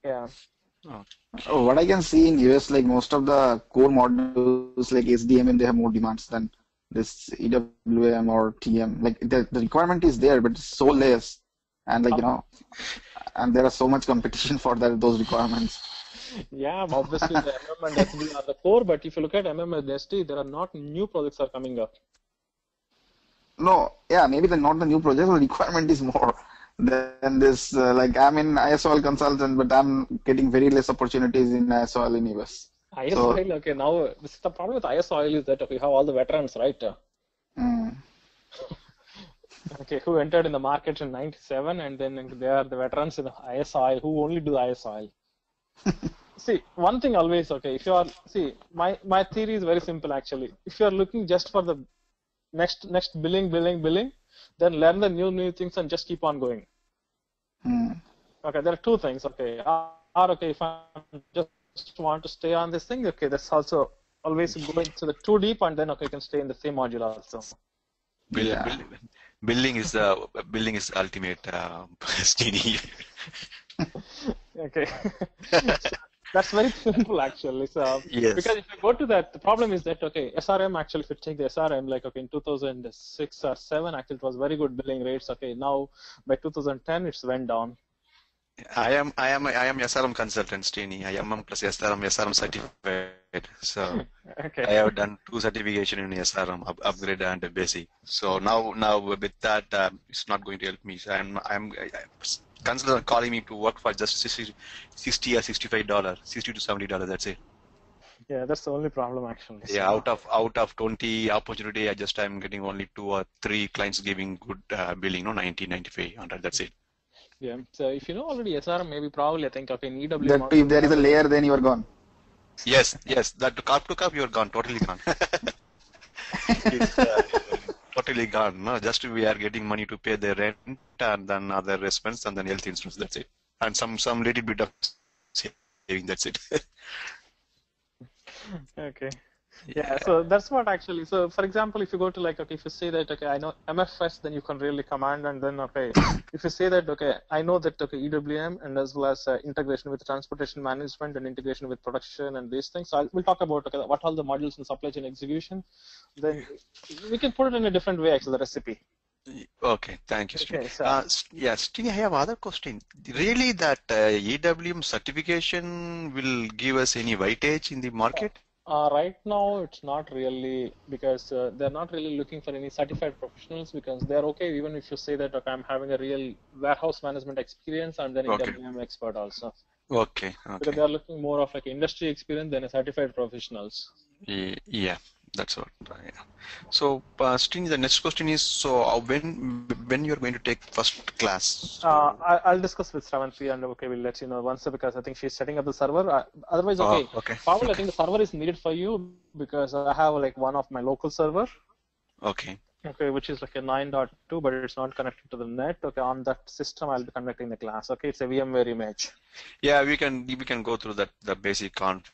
Yeah. What I can see in US, like most of the core modules like SDMM, they have more demands than this EWM or TM. Like the requirement is there, but it's so less, and like and there are so much competition for those requirements. Yeah, obviously the MM and SD are the core, but if you look at MM and SD, there are not new projects are coming up. No, yeah, maybe not the new projects, the requirement is more than this. Like I'm in ISOL consultant, but I'm getting very less opportunities in ISOL in US. ISOL, so, okay, now this is the problem with ISOL is that okay, you have all the veterans, right? Okay, who entered in the market in '97, and then they are the veterans in the ISOL who only do ISOL. See, one thing always, okay, if you are, see, my theory is very simple actually. If you are looking just for the next billing, then learn the new things and just keep on going. Okay, there are two things, okay. Or okay, if I just want to stay on this thing, okay, that's also always going to the too deep, and then okay, you can stay in the same module also. Billing is the ultimate Shrini. Okay. That's very simple actually. So yes. Because if you go to that, the problem is that okay, SRM actually, if you take the SRM, like okay, in 2006 or 7, actually it was very good billing rates. Okay, now by 2010 it's went down. I am SRM consultant, Shrini. I am plus SRM certified. So okay. I have done 2 certification in SRM, upgrade and basic. So now with that, it's not going to help me. So I'm consultant calling me to work for just $60 or $65, $60 to $70. That's it. Yeah, that's the only problem actually. Yeah, so. out of 20 opportunity, I'm getting only 2 or 3 clients giving good billing, 90, 95, 100. That's it. Yeah. So if you know already SRM, maybe probably I think okay in EWM. That if there is a layer, then you are gone. Yes. That cup to cup, you are gone, totally gone. It's, totally gone. No, just we are getting money to pay the rent and then other expense and then health insurance. That's it. And some little bit of saving. That's it. Okay. Yeah, so that's what actually. So, for example, if you go to like, okay, if you say that, okay, I know MFS, then you can really command, and then, okay, if you say that, okay, I know that, okay, EWM and as well as integration with transportation management and integration with production and these things. So, we'll talk about, okay, what all the modules in supply chain execution. Then we can put it in a different way, actually, the recipe. Okay, thank you, Shrini. Okay, so, yes, Shrini, I have other question. Really, that EWM certification will give us any weightage in the market? Right now, it's not really because they're not really looking for any certified professionals because they're okay even if you say that okay, I'm having a real warehouse management experience and then EWM expert also. Okay. Because they're looking more of like industry experience than a certified professionals. Yeah. That's what. Yeah. So, Shrini, the next question is: so when you're going to take first class? I'll discuss with Shravanti and okay, we'll let you know once because I think she's setting up the server. Otherwise, okay. Pavel, I think the server is needed for you because I have like one of my local server. Okay. Okay, which is like a 9.2, but it's not connected to the net. Okay, on that system, I'll be conducting the class. Okay, it's a VMware image. Yeah, we can go through the basic configuration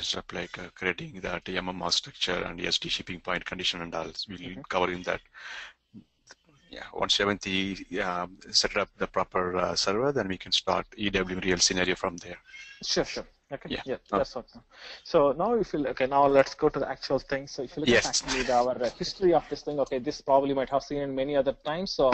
stuff like creating that MMR structure and SD shipping point condition and all. We'll cover in that. Yeah, once Shravanti set up the proper server, then we can start EWM real scenario from there. Sure. Okay, yeah, that's okay. So now if you, okay, now let's go to the actual thing. So if you look at actually our history of this thing, okay, this probably might have seen in many other times. So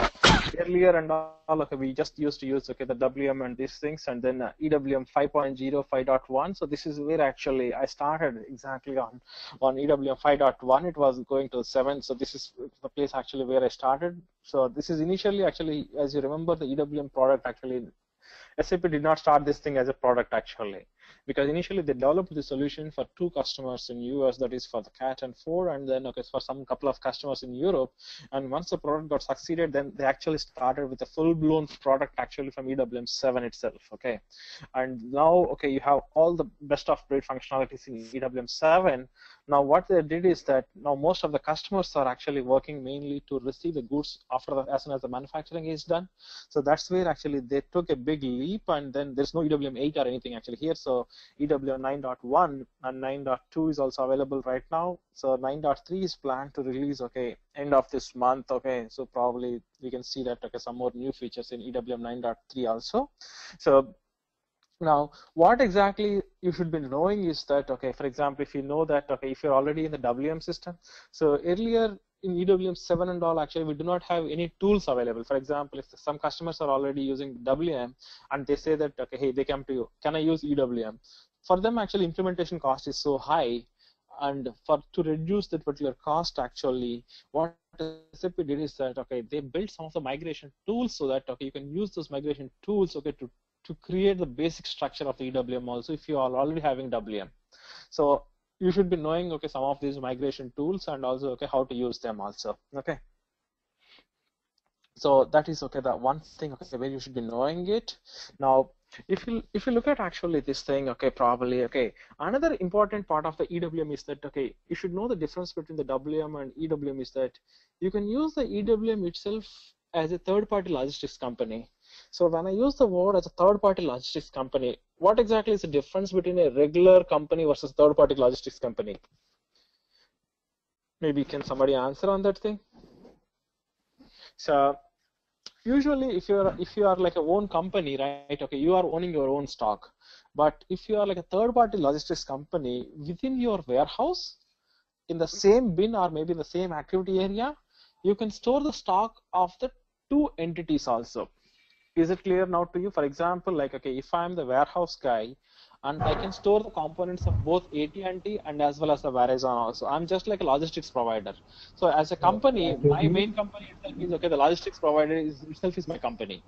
earlier and all, okay, we just used to use, okay, the WM and these things, and then EWM 5.0, 5.1. So this is where actually I started exactly on EWM 5.1. It was going to 7. So this is the place actually where I started. So this is initially actually, as you remember, the EWM product actually, SAP did not start this thing as a product actually, because initially they developed the solution for 2 customers in US, that is for the CAT and 4, and then okay, for some couple of customers in Europe. And once the product got succeeded, then they actually started with a full-blown product actually from EWM 7 itself. Okay, and now okay, you have all the best of breed functionalities in EWM 7. Now what they did is that now most of the customers are actually working mainly to receive the goods after as soon as the manufacturing is done. So that's where actually they took a big leap, and then there's no EWM 8 or anything actually here. So EWM 9.1 and 9.2 is also available right now. So 9.3 is planned to release, okay, end of this month. Okay, so probably we can see that okay, some more new features in EWM 9.3 also. So now, what exactly you should be knowing is that, okay, for example, if you know that, okay, if you're already in the WM system, so earlier in EWM 7 and all, actually, we do not have any tools available. For example, if some customers are already using WM and they say that, okay, hey, they come to you, can I use EWM? For them, actually, implementation cost is so high, and to reduce that particular cost, actually, what SAP did is that, okay, they built some of the migration tools so that, okay, you can use those migration tools, okay, to create the basic structure of the EWM also if you are already having WM. So you should be knowing, okay, some of these migration tools and also, okay, how to use them also, okay. So that is, okay, the one thing, okay, where you should be knowing it. Now, if you look at actually this thing, okay, probably, okay, another important part of the EWM is that, okay, you should know the difference between the WM and EWM is that you can use the EWM itself as a third-party logistics company. So when I use the word as a third-party logistics company, what exactly is the difference between a regular company versus third-party logistics company? Maybe can somebody answer on that thing? So usually if you are like a own company, right, okay, you are owning your own stock. But if you are like a third-party logistics company, within your warehouse, in the same bin or maybe in the same activity area, you can store the stock of the 2 entities also. Is it clear now to you? For example, like, okay, if I'm the warehouse guy and I can store the components of both AT&T and as well as the Verizon also. I'm just like a logistics provider. So as a company, my main company itself is, okay, the logistics provider itself is my company.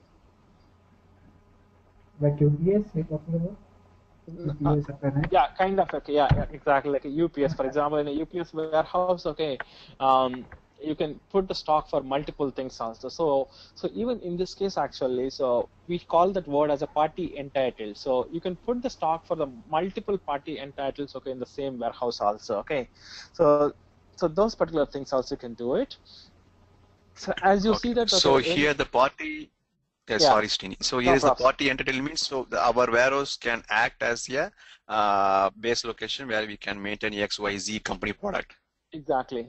Like UPS, you're talking about? UPS yeah, kind of, okay, yeah, exactly, like a UPS, for example, in a UPS warehouse, okay, you can put the stock for multiple things also. So even in this case, actually, so we call that word as a party entitled. So you can put the stock for the multiple party entitles, okay, in the same warehouse also, okay. So those particular things also can do it. So as you see that, okay, so here the party. Sorry, Shrini. So here is the party entitlement. So our warehouse can act as a base location where we can maintain XYZ company product. Exactly.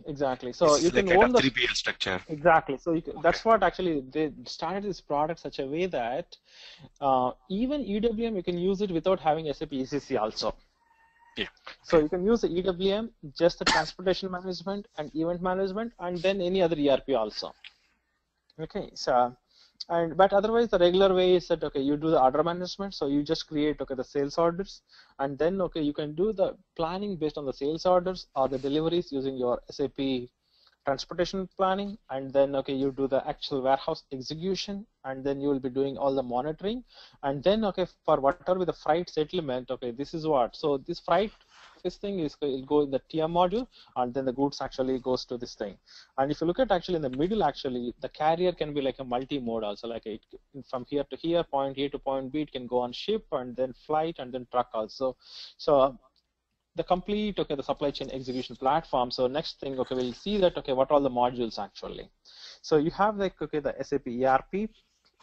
So you can like own the 3PL structure. Exactly. So that's what actually they started this product such a way that even EWM you can use it without having SAP ECC also. Yeah. So you can use the EWM, just the transportation management and event management, and then any other ERP also. Okay. So. But otherwise the regular way is that, okay, you do the order management, so you just create, okay, the sales orders, and then, okay, you can do the planning based on the sales orders or the deliveries using your SAP transportation planning, and then, okay, you do the actual warehouse execution, and then you will be doing all the monitoring, and then, okay, for whatever with the freight settlement, okay, this is what, so this freight, this thing is, it'll go in the TM module, and then the goods actually goes to this thing. And if you look at actually in the middle, actually the carrier can be like a multi-mode also, like it from here to here, point A to point B, it can go on ship and then flight and then truck also. So the complete, okay, the supply chain execution platform. So next thing, okay, we'll see that, okay, what all the modules actually. So you have like, okay, the SAP ERP,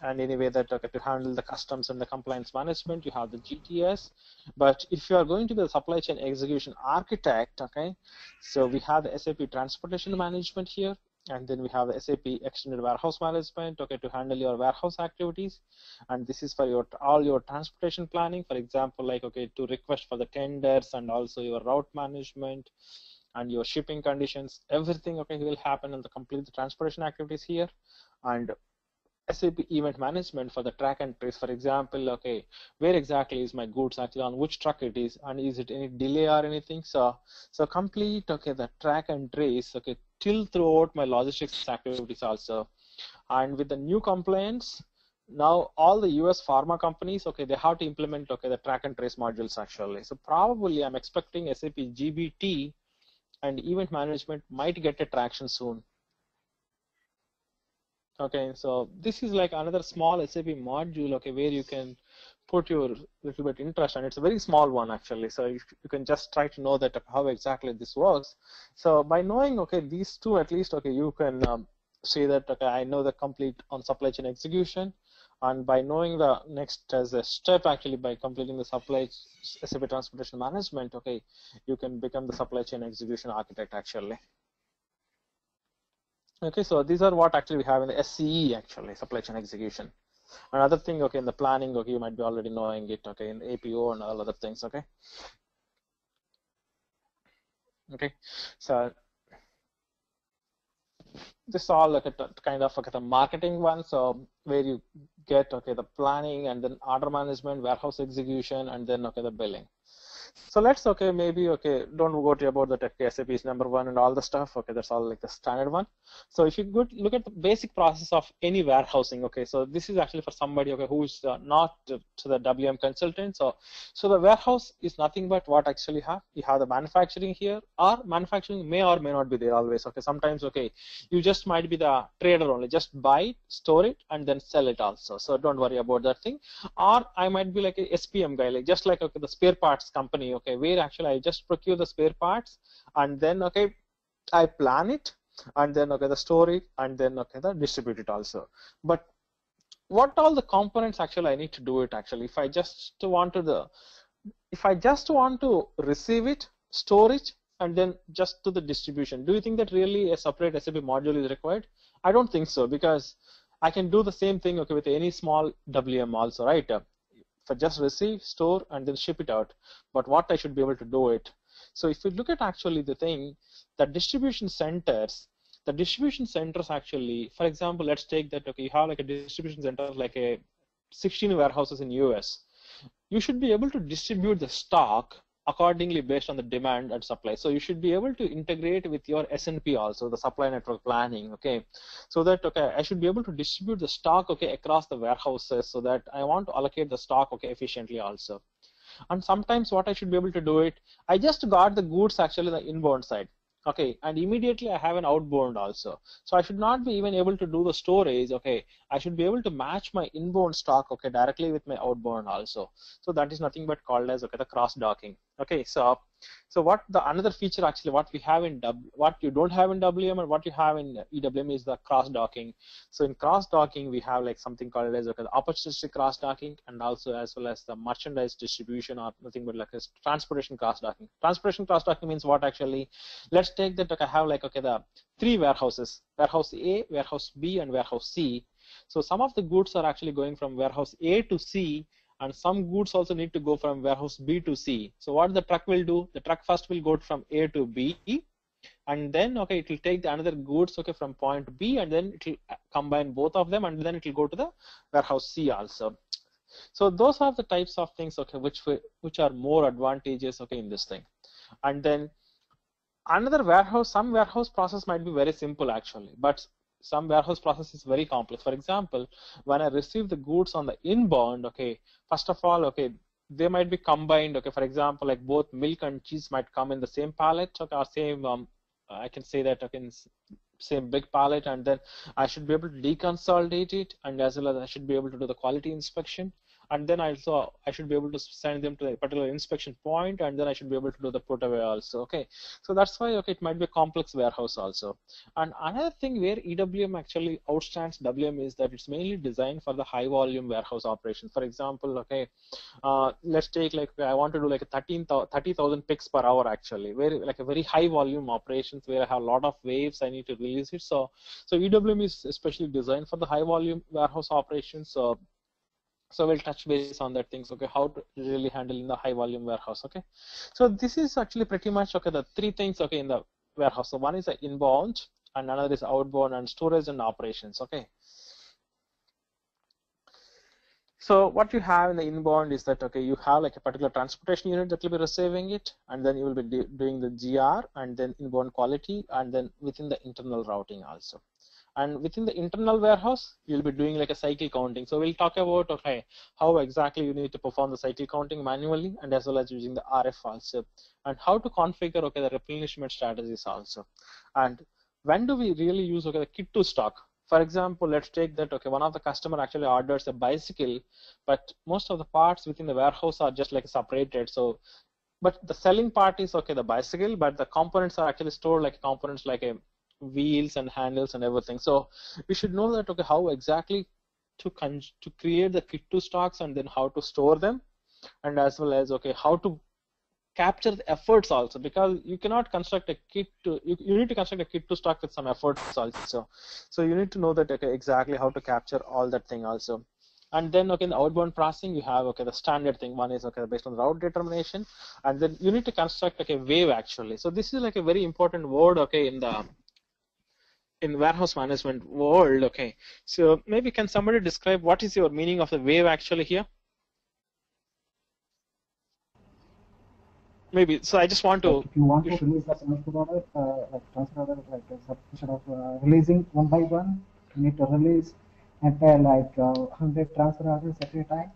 and anyway that, okay, to handle the customs and the compliance management, you have the GTS. But if you are going to be the supply chain execution architect, okay, so we have the SAP transportation management here, And then we have SAP Extended Warehouse Management, okay, to handle your warehouse activities. And this is for your all your transportation planning, for example, like, okay, to request for the tenders and also your route management and your shipping conditions, everything, okay, will happen in the complete the transportation activities here. And SAP event management for the track and trace, for example, okay, where exactly is my goods actually, on which truck it is, and is it any delay or anything. So complete, okay, the track and trace, okay, till throughout my logistics activities also. And with the new compliance, now all the US pharma companies, okay, they have to implement, okay, the track and trace modules actually. So probably I'm expecting SAP GBT and event management might get a traction soon. Okay, so this is like another small SAP module, okay, where you can put your little bit interest, and it's a very small one actually. So you can just try to know that how exactly this works. So by knowing, okay, these two at least, okay, you can say that, okay, I know the complete on supply chain execution, and by knowing the next as a step actually by completing the supply SAP transportation management, okay, you can become the supply chain execution architect actually. Okay, so these are what actually we have in the SCE actually, supply chain execution. Another thing, okay, in the planning, okay, you might be already knowing it, okay, in the APO and all other things, okay. Okay, so this is all like a kind of like the marketing one, so where you get, okay, the planning and then order management, warehouse execution, and then, okay, the billing. So let's, okay, maybe, okay, don't go to about that, okay, SAP is #1 and all the stuff, okay, that's all like the standard one. So if you look at the basic process of any warehousing, okay, so this is actually for somebody, okay, who is not to the WM consultant. So the warehouse is nothing but what actually you have the manufacturing here, or manufacturing may or may not be there always, okay. Sometimes, okay, you just might be the trader only, just buy it, store it, and then sell it also. So don't worry about that thing. Or I might be like a SPM guy, like just like, okay, the spare parts company, okay, where actually I just procure the spare parts, and then, okay, I plan it, and then, okay, the store it, and then, okay, the distribute it also. But what all the components actually I need to do it actually, if I just want to receive it, store it, and then just do the distribution, do you think that really a separate SAP module is required? I don't think so, because I can do the same thing, okay, with any small WM also, right? For just receive, store, and then ship it out. But what I should be able to do it. So if we look at actually the thing, the distribution centers actually, for example, let's take that, okay, you have like a distribution center, like a 16 warehouses in US. You should be able to distribute the stock accordingly based on the demand and supply. So you should be able to integrate with your S&P also, the supply network planning, okay, so that, okay, I should be able to distribute the stock, okay, across the warehouses, so that I want to allocate the stock, okay, efficiently also. And sometimes what I should be able to do it, I just got the goods actually the inbound side, okay, and immediately I have an outbound also. So I should not be even able to do the storage, okay. I should be able to match my inbound stock, okay, directly with my outbound also. So that is nothing but called as, okay, the cross docking. Okay, so what the another feature actually what we have in what you don't have in WM and what you have in EWM is the cross docking. So in cross docking we have like something called as, okay, the opportunistic cross docking, and also as well as the merchandise distribution, or nothing but like a transportation cross docking. Transportation cross docking means what actually? Let's take that, okay, I have like, okay, the 3 warehouses, warehouse A, warehouse B, and warehouse C. So some of the goods are actually going from warehouse A to C, and some goods also need to go from warehouse B to C. So what the truck will do, the truck first will go from A to B, and then, okay, it will take the another goods, okay, from point B, and then it will combine both of them, and then it will go to the warehouse C also. So those are the types of things, okay, which are more advantageous, okay, in this thing. And then another warehouse, some warehouse process might be very simple actually, but some warehouse process is very complex. For example, when I receive the goods on the inbound, okay, first of all, okay, they might be combined, okay. For example, like both milk and cheese might come in the same pallet, okay, or same, I can say that, okay, in same big pallet, and then I should be able to deconsolidate it, and as well as I should be able to do the quality inspection, and then also I should be able to send them to a particular inspection point, and then I should be able to do the put away also. Okay, so that's why it might be a complex warehouse also. And another thing where EWM actually outstands WM is that it's mainly designed for the high volume warehouse operations. For example, let's take I want to do like a 30,000 picks per hour actually, like a very high volume operations where I have a lot of waves I need to release it. So EWM is especially designed for the high volume warehouse operations. So we'll touch base on that things, okay, how to really handle in the high volume warehouse, okay. So this is actually pretty much, okay, the three things, okay, in the warehouse. So one is the inbound, and another is outbound, and storage and operations, okay. So what you have in the inbound is that, okay, you have like a particular transportation unit that will be receiving it, and then you will be doing the GR, and then inbound quality, and then within the internal routing also. And within the internal warehouse, you'll be doing like a cycle counting. So we'll talk about, okay, how exactly you need to perform the cycle counting manually, and as well as using the RF also, and how to configure, okay, the replenishment strategies also. And when do we really use, okay, the kit to stock? For example, let's take that, okay, one of the customer actually orders a bicycle, but most of the parts within the warehouse are just like separated. So, but the selling part is, okay, the bicycle, but the components are actually stored like components like a wheels and handles and everything. So we should know that, okay, how exactly to create the kit to stocks, and then how to store them, and as well as, okay, how to capture the efforts also, because you cannot construct a kit to, you need to construct a kit to stock with some efforts also. So you need to know that, okay, exactly how to capture all that thing also. And then, okay, in the outbound processing, you have, okay, the standard thing. One is, okay, based on the route determination, and then you need to construct, okay, wave actually. So this is like a very important word, okay, in warehouse management world, okay. So maybe can somebody describe what is your meaning of the wave actually here? Maybe. So I just want to. If you want to release the transfer order, transfer order, instead of releasing one by one, you need to release entire 100 transfer orders at a time.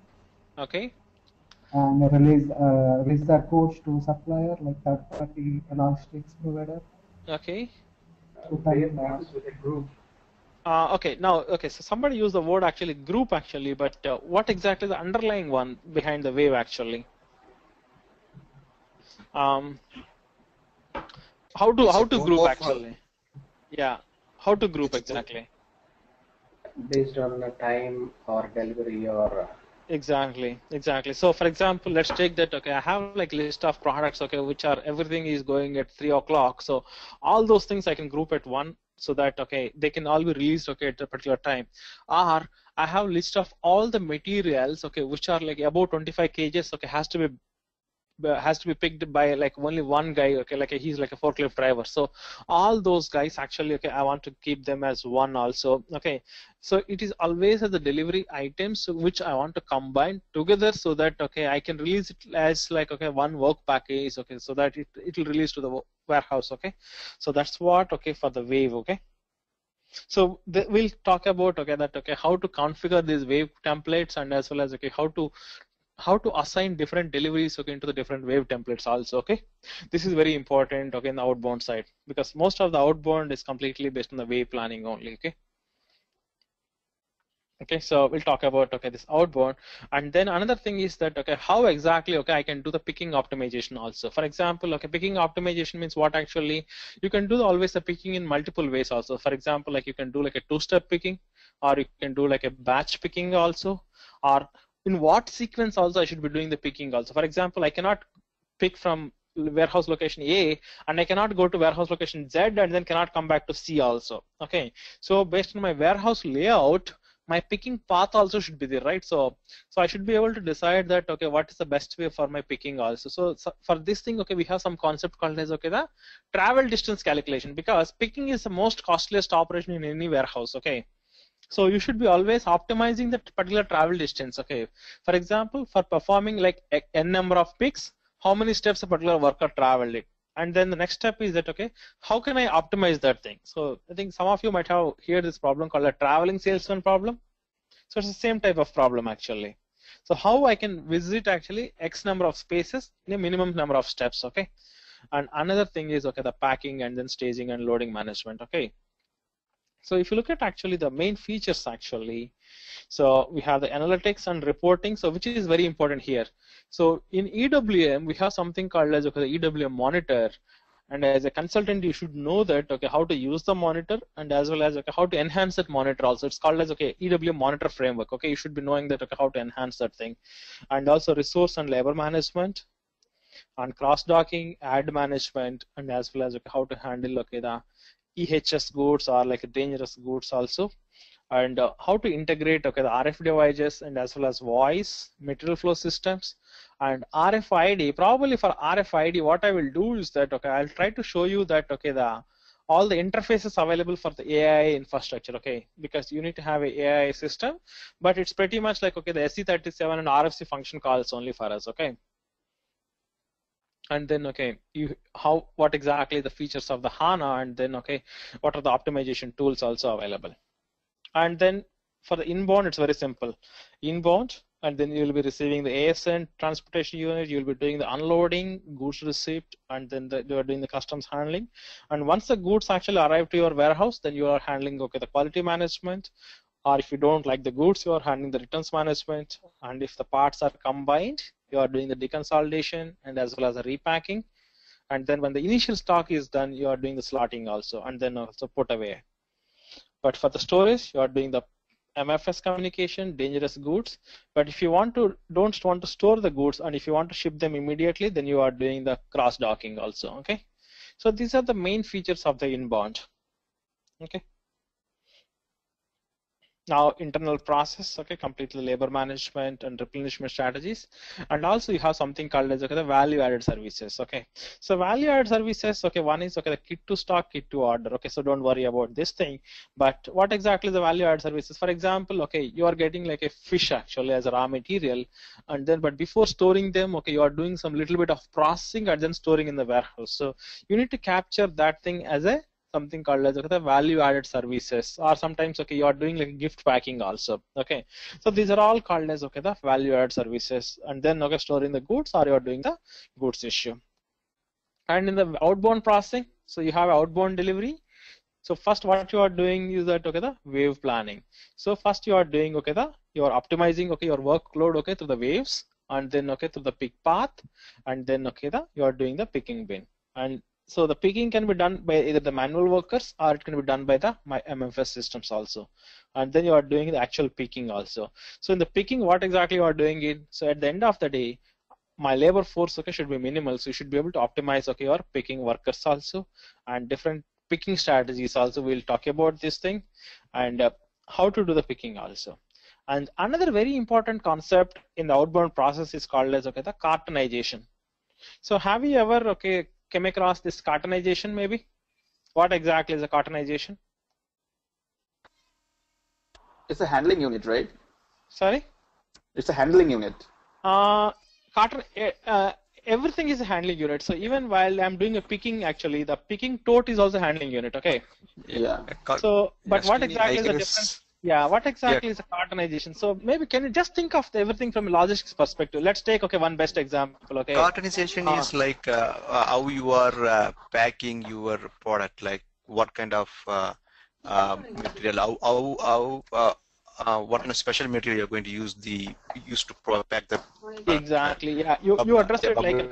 Okay. And release the codes to supplier, like third party logistics provider. Okay. With a group. Okay, now, okay, so somebody used the word actually group actually, but what exactly is the underlying one behind the wave actually? How to group actually? Yeah, how to group exactly? Based on the time or delivery or. Exactly. So for example, let's take that, okay, I have like list of products, okay, which are everything is going at 3 o'clock. So all those things I can group at one, so that, okay, they can all be released, okay, at a particular time. Or I have list of all the materials, okay, which are like about 25 kgs, okay, has to be picked by like only one guy, okay, like he's like a forklift driver. So all those guys actually, okay, I want to keep them as one also, okay. So it is always the delivery items which I want to combine together, so that, okay, I can release it as like, okay, one work package, okay, so that it will release to the warehouse, okay. So that's what, okay, for the wave, okay. So we'll talk about, okay, that, okay, how to configure these wave templates, and as well as, okay, how to assign different deliveries, okay, into the different wave templates also, okay. This is very important, okay, in the outbound side, because most of the outbound is completely based on the wave planning only, okay. Okay, so we'll talk about, okay, this outbound, and then another thing is that, okay, how exactly, okay, I can do the picking optimization also. For example, okay, picking optimization means what actually you can do always the picking in multiple ways also. For example, like you can do like a two-step picking, or you can do like a batch picking also, or in what sequence also I should be doing the picking also. For example, I cannot pick from warehouse location A and I cannot go to warehouse location Z and then cannot come back to C also, okay. So based on my warehouse layout, my picking path also should be there, right? So I should be able to decide that, okay, what is the best way for my picking also. So for this thing, okay, we have some concept called as, okay, the travel distance calculation, because picking is the most costliest operation in any warehouse, okay. So you should be always optimizing that particular travel distance, okay. For example, for performing like n number of picks, how many steps a particular worker traveled it. And then the next step is that, okay, how can I optimize that thing? So I think some of you might have heard this problem called a traveling salesman problem. So it's the same type of problem actually. So how I can visit actually X number of spaces in a minimum number of steps, okay. And another thing is, okay, the packing and then staging and loading management, okay. So if you look at actually the main features actually, so we have the analytics and reporting, so which is very important here. So in EWM, we have something called as the EWM monitor. And as a consultant, you should know that how to use the monitor, and as well as how to enhance that monitor also. It's called as EWM monitor framework. You should be knowing that how to enhance that thing, and also resource and labor management, and cross-docking, ad management, and as well as how to handle the EHS goods or dangerous goods also, and how to integrate the RF devices, and as well as voice, material flow systems, and RFID. Probably for RFID, what I will do is that I'll try to show you that all the interfaces available for the AI infrastructure, because you need to have an AI system, but it's pretty much like the SC37 and RFC function calls only for us, and then what exactly the features of the HANA, and then what are the optimization tools also available. And then for the inbound, it's very simple. Inbound, and then you'll be receiving the ASN transportation unit, you'll be doing the unloading, goods receipt, and then you are doing the customs handling. And once the goods actually arrive to your warehouse, then you are handling the quality management, or if you don't like the goods, you are handling the returns management. And if the parts are combined, you are doing the deconsolidation and as well as the repacking. And then when the initial stock is done, you are doing the slotting also, and then also put away. But for the storage, you are doing the MFS communication, dangerous goods. But if you don't want to store the goods, and if you want to ship them immediately, then you are doing the cross-docking also. So these are the main features of the inbound. Now internal process, completely labor management and replenishment strategies, and also you have something called as the value-added services. So value-added services, one is the kit to stock, kit to order. So don't worry about this thing. But what exactly is the value-added services? For example, you are getting like a fish actually as a raw material, and then but before storing them, you are doing some little bit of processing and then storing in the warehouse. So you need to capture that thing as a something called as the value-added services, or sometimes you are doing like gift packing also. So these are all called as the value-added services, and then storing the goods, or you are doing the goods issue. And in the outbound processing, so you have outbound delivery. So first what you are doing is that the wave planning. So first you are doing you are optimizing your workload through the waves, and then through the pick path, and then you are doing the picking bin. And so the picking can be done by either the manual workers, or it can be done by the MFS systems also. And then you are doing the actual picking also. So in the picking, what exactly you are doing it? So at the end of the day, my labor force should be minimal. So you should be able to optimize your picking workers also, and different picking strategies also. We'll talk about this thing, and how to do the picking also. And another very important concept in the outbound process is called as the cartonization. So have you ever came across this cartonization maybe? What exactly is a cartonization? It's a handling unit, right? Sorry? It's a handling unit. Everything is a handling unit. So even while I'm doing a picking, actually, the picking tote is also a handling unit, Yeah. So, but what exactly is the difference? Yeah, what exactly is a cartonization? So maybe can you just think of everything from a logistics perspective? Let's take one best example. Cartonization is like how you are packing your product, like what kind of material, what kind of special material you're going to use to pack the. Exactly. Yeah, you address it like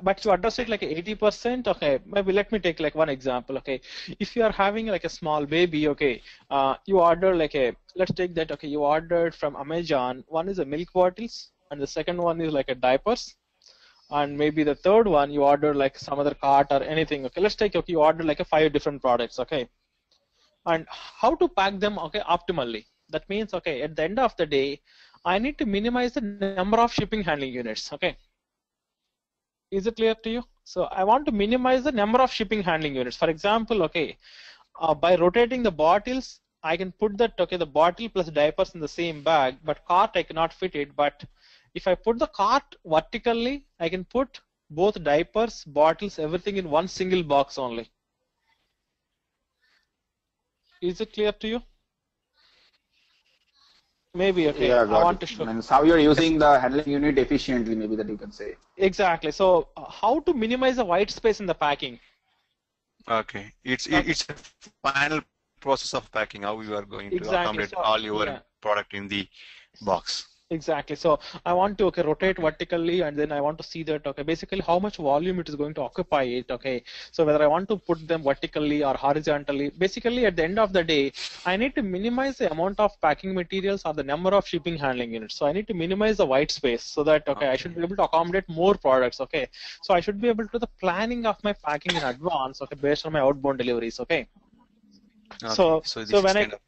but you address it like 80%. Maybe let me take like one example. If you are having like a small baby, you order like let's take that. You ordered from Amazon. One is a milk bottles, and the second one is like a diapers, and maybe the third one you order like some other cart or anything. Let's take you order like 5 different products. And how to pack them optimally? That means at the end of the day, I need to minimize the number of shipping handling units. Is it clear to you? So I want to minimize the number of shipping handling units. For example, by rotating the bottles, I can put that the bottle plus diapers in the same bag, but cart I cannot fit it. But if I put the cart vertically, I can put both diapers, bottles, everything in one single box only. Is it clear to you? Maybe Yeah, I want to show. Means how you're using the handling unit efficiently, maybe that you can say. Exactly. So how to minimize the white space in the packing? Okay, it's a final process of packing, how you are going to Exactly. accommodate So, all your yeah. product in the box. Exactly. So I want to rotate vertically, and then I want to see that basically how much volume it is going to occupy it. So whether I want to put them vertically or horizontally. Basically, at the end of the day, I need to minimize the amount of packing materials or the number of shipping handling units. So I need to minimize the white space so that I should be able to accommodate more products. So I should be able to do the planning of my packing in advance. Based on my outbound deliveries. So this is when kind of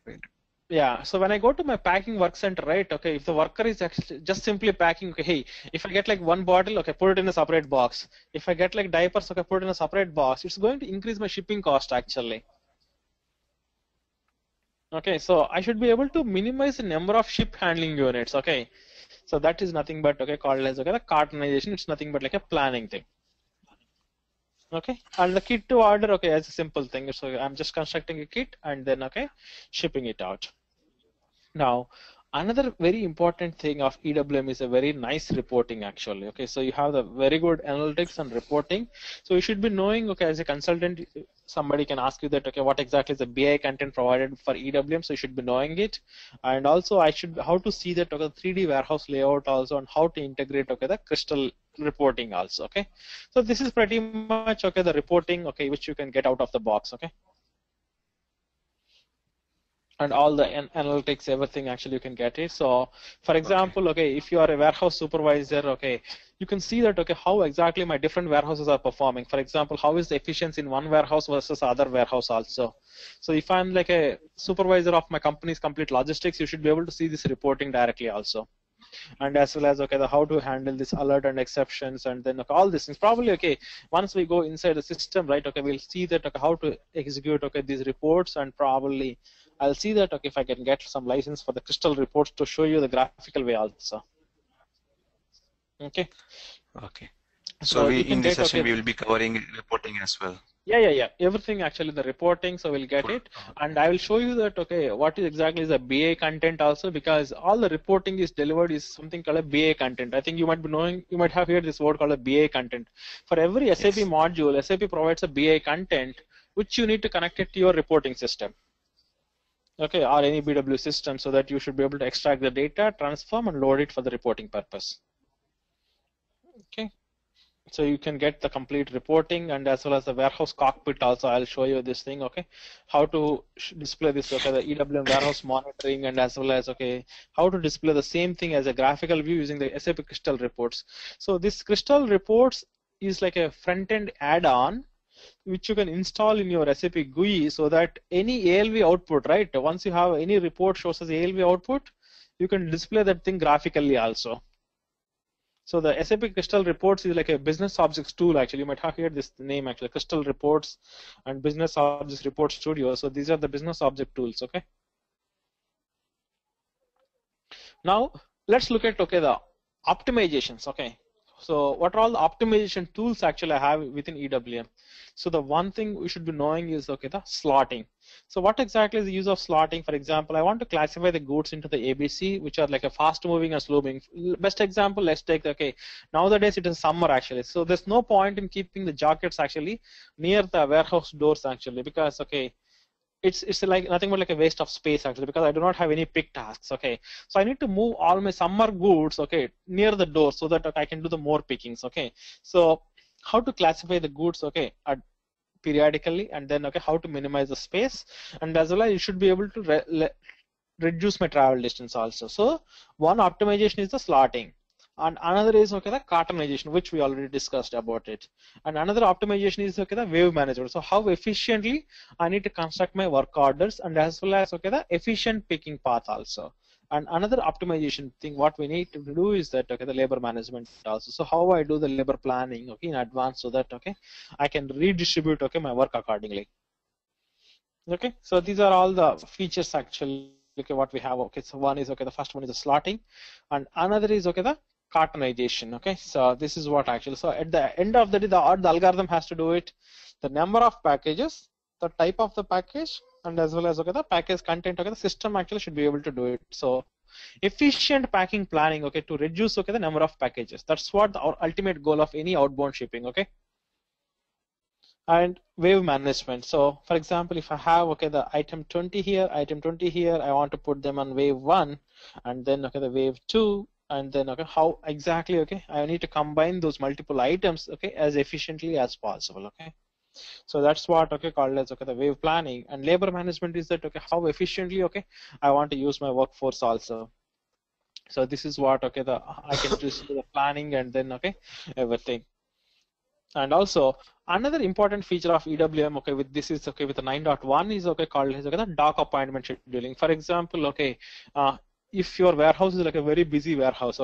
yeah, so when I go to my packing work center, right, if the worker is actually just simply packing, hey, if I get like one bottle, put it in a separate box. If I get like diapers, put it in a separate box. It's going to increase my shipping cost actually. So I should be able to minimize the number of ship handling units. So that is nothing but called as the cartonization. It's nothing but like a planning thing. And the kit to order, as a simple thing. So I'm just constructing a kit and then shipping it out. Now, another very important thing of EWM is a very nice reporting actually. So you have the very good analytics and reporting. So you should be knowing, as a consultant, somebody can ask you that, what exactly is the BI content provided for EWM. So you should be knowing it. And also how to see that 3D warehouse layout also, and how to integrate the crystal reporting also. So this is pretty much the reporting which you can get out of the box. And all the analytics, everything actually you can get it. So for example, if you are a warehouse supervisor, you can see that how exactly my different warehouses are performing. For example, how is the efficiency in one warehouse versus other warehouse also. So if I'm like a supervisor of my company's complete logistics, you should be able to see this reporting directly also. And as well as how to handle this alert and exceptions, and then all these things. Probably once we go inside the system, right, we'll see that how to execute these reports, and probably I'll see that if I can get some license for the crystal reports to show you the graphical way also. Okay. So in this session we will be covering reporting as well. Yeah. Everything actually the reporting, so we'll get it, and I will show you that what is exactly the BA content also, because all the reporting is delivered is something called a BA content. I think you might be knowing, you might have heard this word called a BA content. For every SAP module, SAP provides a BA content which you need to connect it to your reporting system. Or any BW system, so that you should be able to extract the data, transform, and load it for the reporting purpose. So you can get the complete reporting, and as well as the warehouse cockpit also. I'll show you this thing, how to display this, the EWM warehouse monitoring, and as well as how to display the same thing as a graphical view using the SAP Crystal reports. So this Crystal reports is like a front-end add-on which you can install in your SAP GUI, so that any ALV output, right? Once you have any report shows as ALV output, you can display that thing graphically also. So the SAP Crystal Reports is like a business objects tool actually. You might have heard this name actually, Crystal Reports and Business Objects Report Studio. So these are the business object tools, Now let's look at the optimizations, So what are all the optimization tools actually I have within EWM? So the one thing we should be knowing is the slotting. So what exactly is the use of slotting? For example, I want to classify the goods into the ABC, which are like a fast moving and slow moving. Best example, let's take nowadays it is summer actually. So there's no point in keeping the jackets actually near the warehouse doors actually, because it's like nothing but like a waste of space actually, because I do not have any pick tasks. So I need to move all my summer goods near the door, so that I can do the more pickings. So how to classify the goods periodically, and then how to minimize the space, and as well as you should be able to reduce my travel distance also. So one optimization is the slotting, and another is the cartonization, which we already discussed about it, and another optimization is the wave management. So how efficiently I need to construct my work orders, and as well as the efficient picking path also. And another optimization thing what we need to do is that the labor management also. So how I do the labor planning in advance, so that I can redistribute my work accordingly. So these are all the features actually what we have. So one is the first one is the slotting, and another is the cartonization. So this is what actually, so at the end of the day, the algorithm has to do it, the number of packages, the type of the package, and as well as the package content. The system actually should be able to do it. So efficient packing planning to reduce the number of packages. That's what the ultimate goal of any outbound shipping. and wave management. So for example, if I have the item 20 here, item 20 here, I want to put them on wave 1, and then the wave 2, and then how exactly I need to combine those multiple items as efficiently as possible. So that's what called as the wave planning. And labor management is that how efficiently I want to use my workforce also. So this is what I can just do the planning and then everything. And also another important feature of EWM with this is with the 9.1 is called as the dock appointment scheduling. For example, if your warehouse is like a very busy warehouse,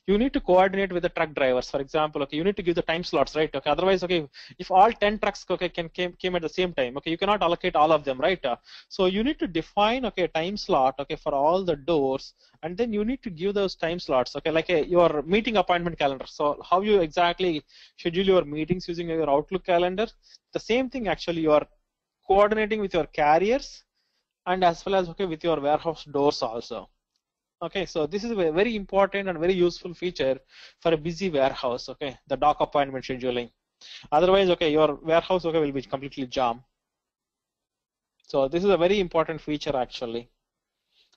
you need to coordinate with the truck drivers. For example, you need to give the time slots, right? Otherwise, if all 10 trucks came at the same time, you cannot allocate all of them, right? So you need to define a time slot for all the doors, and then you need to give those time slots, like your meeting appointment calendar. So how you exactly schedule your meetings using your Outlook calendar? The same thing actually you are coordinating with your carriers and as well as with your warehouse doors also. So this is a very important and very useful feature for a busy warehouse, the dock appointment scheduling. Otherwise, your warehouse will be completely jammed. So this is a very important feature actually.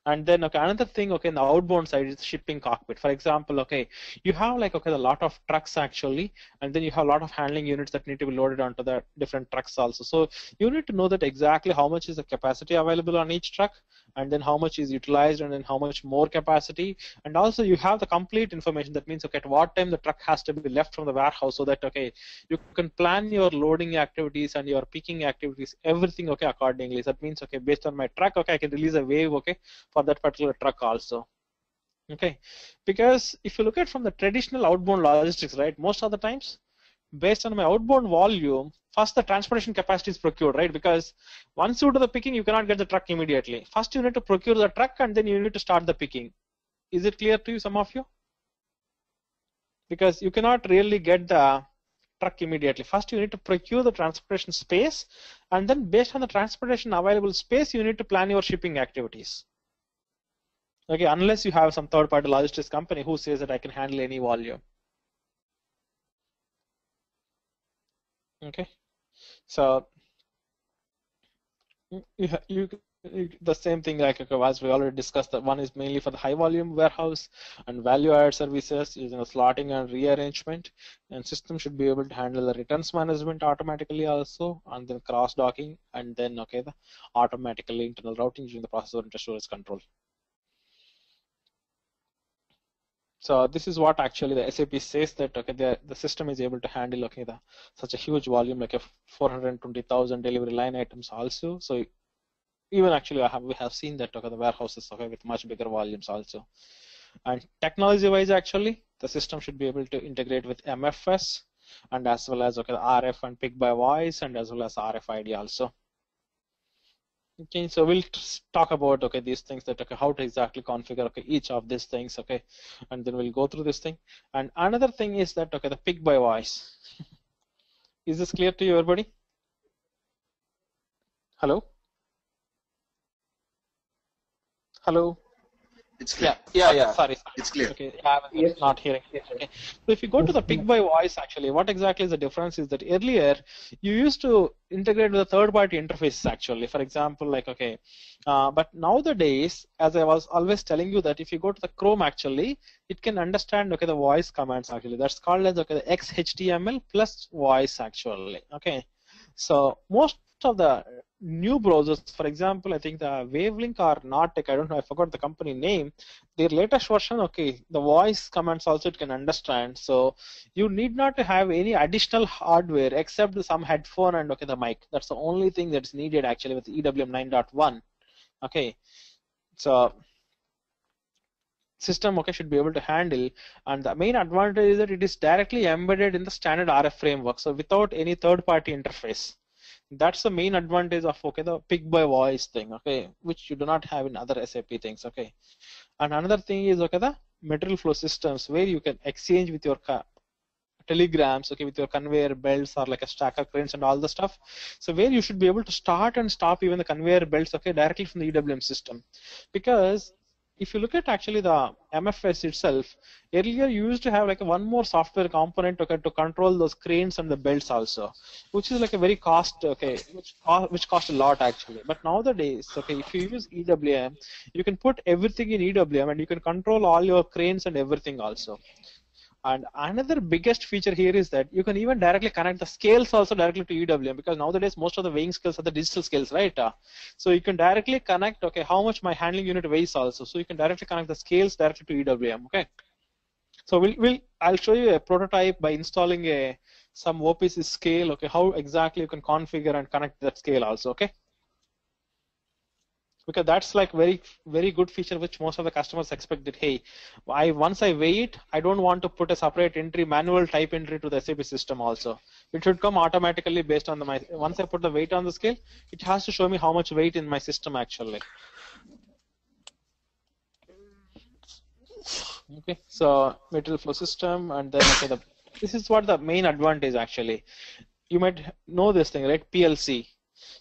And then another thing in the outbound side is shipping cockpit. For example, you have like a lot of trucks actually, and then you have a lot of handling units that need to be loaded onto the different trucks also. So you need to know that exactly how much is the capacity available on each truck, and then how much is utilized, and then how much more capacity. And also you have the complete information. That means at what time the truck has to be left from the warehouse, so that you can plan your loading activities and your picking activities, everything accordingly. So that means based on my truck, I can release a wave for that particular truck also. Because if you look at from the traditional outbound logistics, right, most of the times based on my outbound volume, first the transportation capacity is procured, right? Because once you do the picking, you cannot get the truck immediately. First you need to procure the truck and then you need to start the picking. Is it clear to you, some of you? Because you cannot really get the truck immediately. First you need to procure the transportation space, and then based on the transportation available space, you need to plan your shipping activities. Unless you have some third-party logistics company who says that I can handle any volume. So the same thing like as we already discussed, that one is mainly for the high volume warehouse and value-added services using a slotting and rearrangement, and system should be able to handle the returns management automatically also, and then cross-docking, and then the automatically internal routing using the processor and storage control. So this is what actually the SAP says, that the system is able to handle such a huge volume, like 420,000 delivery line items also. So even actually we have seen that the warehouses with much bigger volumes also. And technology-wise, actually the system should be able to integrate with MFS, and as well as RF and pick by voice, and as well as RFID also. So we'll talk about these things, that how to exactly configure each of these things, and then we'll go through this thing. And another thing is that the pick by voice. Is this clear to you, everybody? Hello? Hello? It's clear. Yeah. Sorry. It's clear. I was not hearing. So if you go to the pick by voice, actually, what exactly is the difference is that earlier you used to integrate with a third-party interface actually. For example, but nowadays, as I was always telling you, that if you go to the Chrome actually, it can understand the voice commands actually. That's called as the XHTML plus voice actually. So most of the new browsers, for example, I think the Wavelink or Nortec, I don't know, I forgot the company name, their latest version, the voice commands also it can understand. So you need not to have any additional hardware except some headphone and the mic. That's the only thing that's needed actually with EWM 9.1. So system should be able to handle, and the main advantage is that it is directly embedded in the standard RF framework, so without any third-party interface. That's the main advantage of the pick by voice thing, which you do not have in other SAP things. And another thing is the material flow systems, where you can exchange with your telegrams, with your conveyor belts or like a stacker cranes and all the stuff. So where you should be able to start and stop even the conveyor belts, directly from the EWM system. Because if you look at actually the MFS itself, earlier you used to have like one more software component, okay, to control those cranes and the belts also, which is like a very cost, okay, which cost a lot actually. But nowadays, okay, if you use EWM, you can put everything in EWM and you can control all your cranes and everything also. And another biggest feature here is that you can even directly connect the scales also directly to EWM, because nowadays most of the weighing scales are the digital scales, right? So you can directly connect, okay, how much my handling unit weighs also. So you can directly connect the scales directly to EWM, okay? So I'll show you a prototype by installing some OPC scale, okay, how exactly you can configure and connect that scale also, okay? Because that's like very good feature which most of the customers expect that, hey, once I weigh it, I don't want to put a separate entry, manual type entry to the SAP system also. It should come automatically based on once I put the weight on the scale, it has to show me how much weight in my system actually. Okay, so material flow system, and then okay, this is what the main advantage actually. You might know this thing, right? PLC.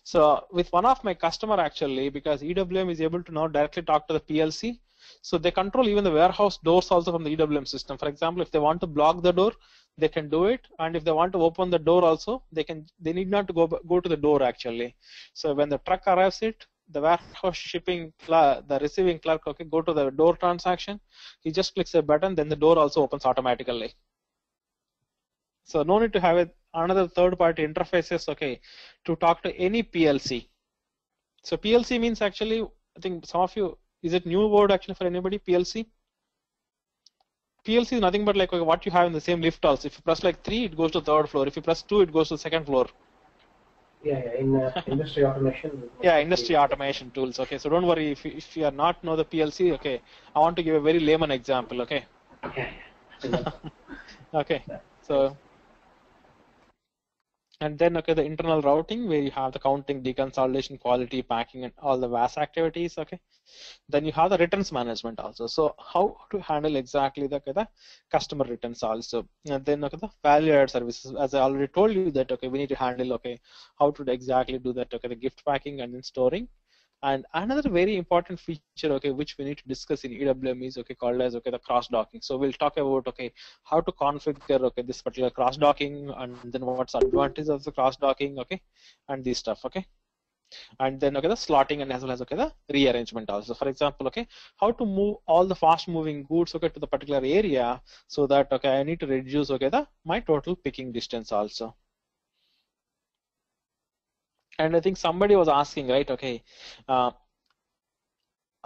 So with one of my customer actually, because EWM is able to now directly talk to the PLC, so they control even the warehouse doors also from the EWM system. For example, if they want to block the door, they can do it, and if they want to open the door also, they need not to go to the door actually. So when the truck arrives the warehouse shipping the receiving clerk, okay, go to the door transaction, he just clicks a button, then the door also opens automatically. So no need to have another third-party interfaces, okay, to talk to any PLC. So PLC means actually, I think some of you, is it new word actually for anybody, PLC? PLC is nothing but like what you have in the same lift also. If you press like 3, it goes to the 3rd floor. If you press 2, it goes to the 2nd floor. Yeah, in industry automation. Yeah, industry automation tools. Okay, so don't worry if you are not know the PLC. Okay, I want to give a very layman example. Okay. Yeah. Okay, so. And then, okay, the internal routing where you have the counting, deconsolidation, quality, packing, and all the VAS activities, okay. Then you have the returns management also. So how to handle exactly the customer returns also. And then, okay, the value-added services, as I already told you that, okay, we need to handle, okay, how to exactly do that, okay, the gift packing and then storing. And another very important feature, okay, which we need to discuss in EWM is, okay, called as, okay, the cross-docking. So we'll talk about, okay, how to configure, okay, this particular cross-docking, and then what's the advantage of the cross-docking, okay, and this stuff, okay. And then, okay, the slotting and as well as, okay, the rearrangement also. For example, okay, how to move all the fast-moving goods, okay, to the particular area so that, okay, I need to reduce, okay, my total picking distance also. And I think somebody was asking, right? Okay, I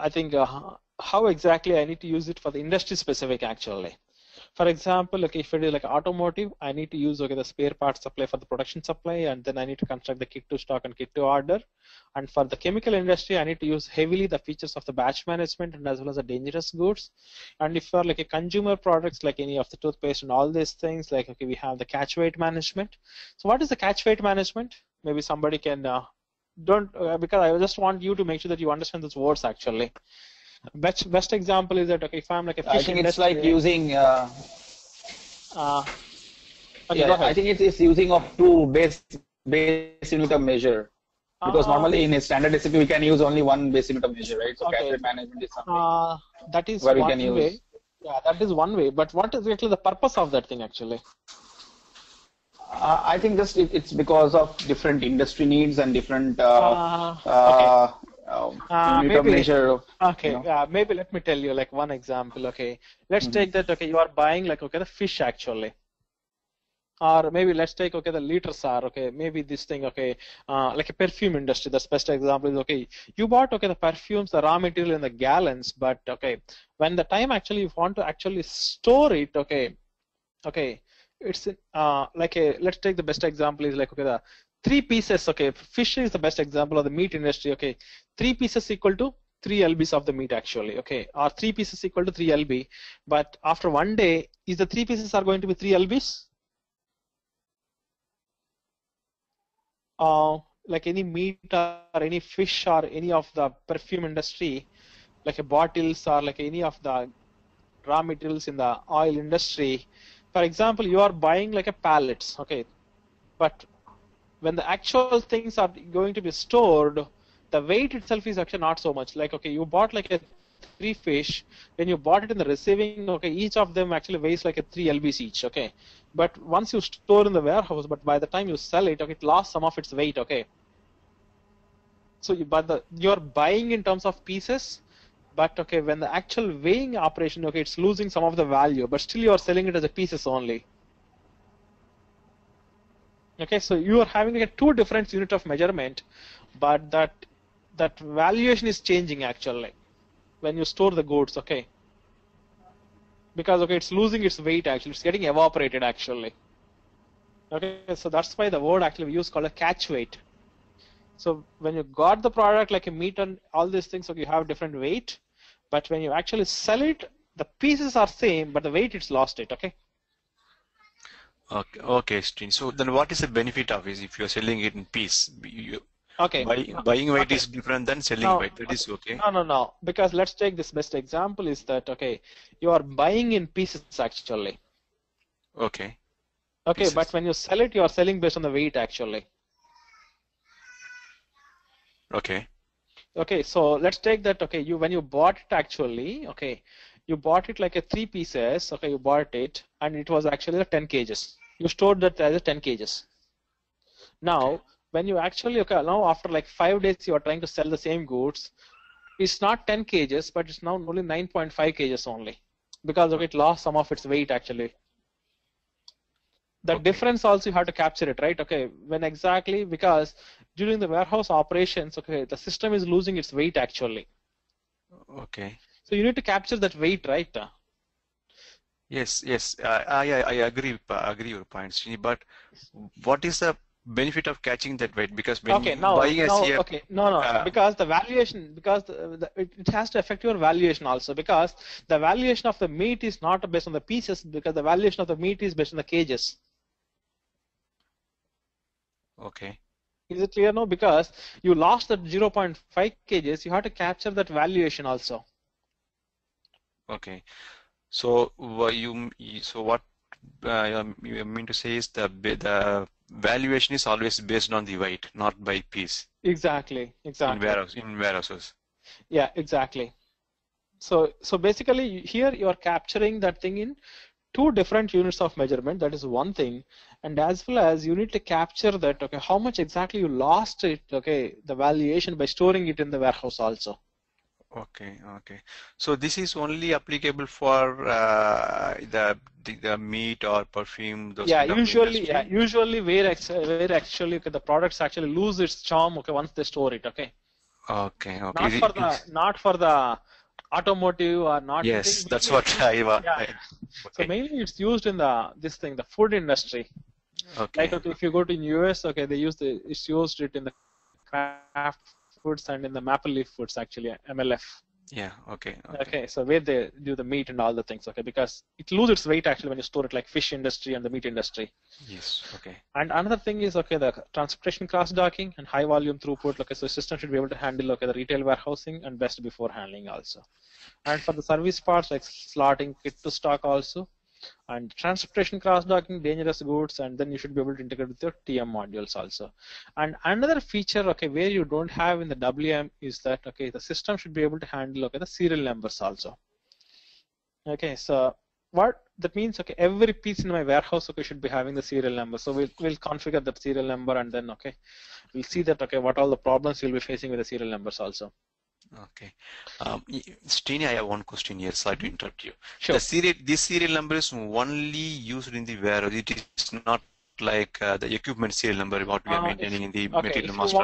think how exactly I need to use it for the industry specific actually. For example, okay, if it is like automotive, I need to use, okay, the spare parts supply for the production supply, and then I need to construct the kit to stock and kit to order. And for the chemical industry, I need to use heavily the features of the batch management and as well as the dangerous goods. And if for like a consumer products like any of the toothpaste and all these things, like, okay, we have the catch weight management. So what is the catch weight management? Maybe somebody can because I just want you to make sure that you understand these words actually. Best example is that, okay, if I'm like a fish I think industry, it's like using. okay, Yeah, I think it's using of two base unit of measure, because normally in a standard SAP we can use only one base unit of measure, right? So okay. catch weight management is something that is where we one can use. way. Yeah, that is one way. But what is actually the purpose of that thing actually? I think just it's because of different industry needs and different Okay. unit of measure. Okay, You know. yeah, maybe let me tell you like one example. Okay, let's take that. Okay, you are buying like, okay, the fish actually, or maybe let's take, okay, the liters are, okay, maybe this thing, okay, like a perfume industry. The best example is, okay, you bought, okay, the perfumes, the raw material in the gallons, but okay, when the time actually you want to actually store it, okay, it's like let's take the best example is like, okay, the 3 pieces, okay, fish is the best example of the meat industry, okay, 3 pieces equal to 3 lbs of the meat actually, okay, or 3 pieces equal to 3 lb, but after 1 day, is the 3 pieces are going to be 3 lbs? Like any meat or any fish or any of the perfume industry, like a bottles or like any of the raw materials in the oil industry. For example, you are buying like a pallets, okay, but when the actual things are going to be stored, the weight itself is actually not so much. Like, okay, you bought like a 3 fish. When you bought it in the receiving, okay, each of them actually weighs like a 3 lbs each, okay. But once you store in the warehouse, but by the time you sell it, okay, it lost some of its weight, okay. So you're buying in terms of pieces, but okay, when the actual weighing operation, okay, it's losing some of the value, but still you are selling it as a pieces only. Okay, so you are having like 2 different units of measurement, but that valuation is changing actually when you store the goods, okay. Because okay, it's losing its weight actually, it's getting evaporated actually. Okay, so that's why the word actually we use called a catch weight. So when you got the product like a meat and all these things, so you have different weight, but when you actually sell it, the pieces are same, but the weight it's lost it, okay. Okay, Shrini. So then what is the benefit of it if you're selling it in piece? Okay. Buying weight is different than selling weight. That is okay. No. Because let's take this best example is that, okay, you are buying in pieces actually. Okay. Okay, Pieces. but when you sell it, you are selling based on the weight actually. Okay. Okay, so let's take that, okay, when you bought it actually, okay, you bought it like a 3 pieces, okay, you bought it, and it was actually 10 kgs. You stored that as a 10 kgs. Now, when you actually, okay, now after like 5 days, you are trying to sell the same goods, it's not 10 kgs, but it's now only 9.5 kgs only, because okay, it lost some of its weight actually. The difference also you have to capture it, right? Okay, when exactly, because during the warehouse operations, okay, the system is losing its weight actually. Okay. So you need to capture that weight, right? Yes. I agree your point, Shrini, but what is the benefit of catching that weight? Because when because the valuation, because it has to affect your valuation also, because the valuation of the meat is not based on the pieces, because the valuation of the meat is based on the cages. Okay. Is it clear now? Because you lost that 0.5 kgs, you have to capture that valuation also. Okay. So what you mean to say is the valuation is always based on the weight, not by piece. Exactly. In warehouses. Yeah, exactly. So basically here you are capturing that thing in 2 different units of measurement. That is one thing, and as well as you need to capture that, okay, how much exactly you lost it, okay, the valuation by storing it in the warehouse also. Okay. So this is only applicable for the meat or perfume. Those kind of industry? Usually where actually okay, the products actually lose its charm, okay, once they store it, okay. Okay. Not for the automotive or not. Yes, that's what Okay. So mainly it's used in the food industry. Okay. Like okay, if you go to US, okay, it's used it in the craft foods and in the maple leaf foods actually, MLF. Yeah. Okay. Okay. So where they do the meat and all the things, okay, because it loses its weight actually when you store it, like fish industry and the meat industry. Yes. Okay. And another thing is, okay, the transportation cross-docking and high volume throughput. Okay, so the system should be able to handle, okay, the retail warehousing and best before handling also. And for the service parts like slotting, kit to stock also, and transportation cross-docking, dangerous goods, and then you should be able to integrate with your TM modules also. And another feature, okay, where you don't have in the WM is that, okay, the system should be able to handle, okay, the serial numbers also. Okay, so what that means, okay, every piece in my warehouse, okay, should be having the serial number. So we'll configure that serial number, and then, okay, we'll see that, okay, what all the problems you'll be facing with the serial numbers also. Okay. Shrini, I have one question here. Sorry to interrupt you. Sure. This serial number is only used in the warehouse. It is not like the equipment serial number what we are maintaining in the material master.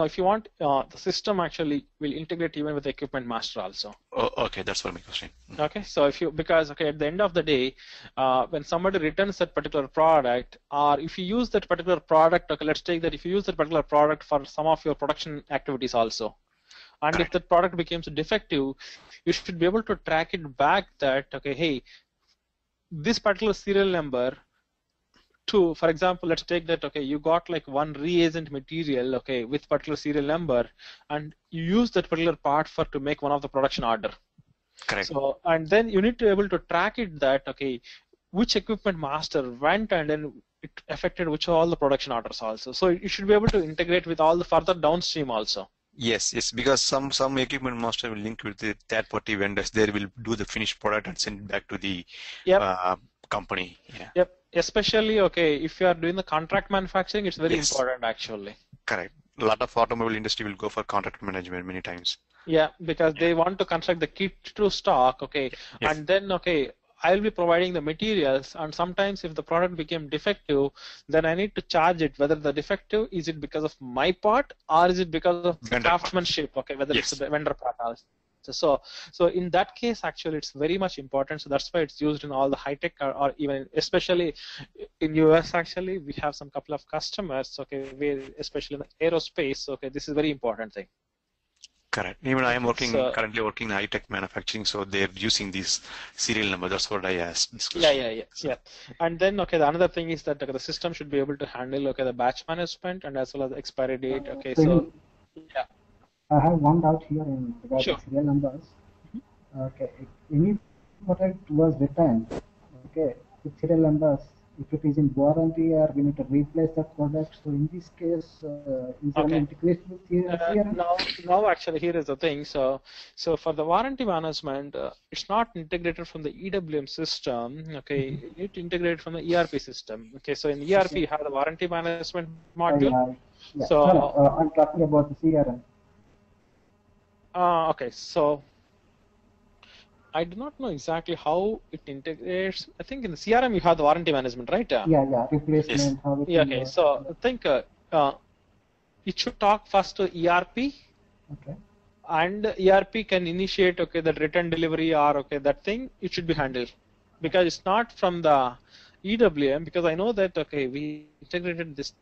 If you want, the system actually will integrate even with the equipment master also. Oh, okay, that's for my question. Okay, so because okay, at the end of the day, when somebody returns that particular product, or if you use that particular product, okay, let's take that if you use that particular product for some of your production activities also. And if the product becomes defective, you should be able to track it back that, okay, hey, this particular serial number to, for example, let's take that, okay, you got like one reagent material, okay, with particular serial number, and you use that particular part to make one of the production order. Correct. So, and then you need to be able to track it that, okay, which equipment master went and then it affected which all the production orders also. So you should be able to integrate with all the further downstream also. Yes, yes, because some equipment master will link with the third-party vendors. They will do the finished product and send it back to the company. Yeah. Yep. Especially, okay, if you are doing the contract manufacturing, it's very important actually. Correct. A lot of automobile industry will go for contract management many times. Yeah, because they want to construct the kit to stock, okay, and then, okay, I'll be providing the materials, and sometimes if the product became defective, then I need to charge it, whether the defective, is it because of my part, or is it because of Vendor craftsmanship, okay, whether it's the vendor part. So in that case, actually, it's very much important. So that's why it's used in all the high tech, or even especially in US. Actually, we have some couple of customers, okay, where especially in the aerospace, okay, this is very important thing. Correct. Even I am currently working in high tech manufacturing, so they're using this serial number. That's what I asked. Yeah. And then, okay, the another thing is that the system should be able to handle, okay, the batch management and as well as the expiry date. Okay, so yeah. I have one doubt here in regard to serial numbers. Okay, any product was returned, okay, with serial numbers, if it is in warranty or we need to replace that product. So in this case, is there any integration with CRM? No, actually, here is the thing. So for the warranty management, it's not integrated from the EWM system. Okay, you need to integrate from the ERP system. Okay, so in ERP, you have the warranty management module. So I'm talking about the CRM. Okay, so I do not know exactly how it integrates. I think in the CRM you have the warranty management, right? Yeah, replacement. How it okay, so I think it should talk first to ERP. Okay. And ERP can initiate, okay, that return delivery or, okay, that thing, it should be handled. Because it's not from the EWM, because I know that, okay, we integrated this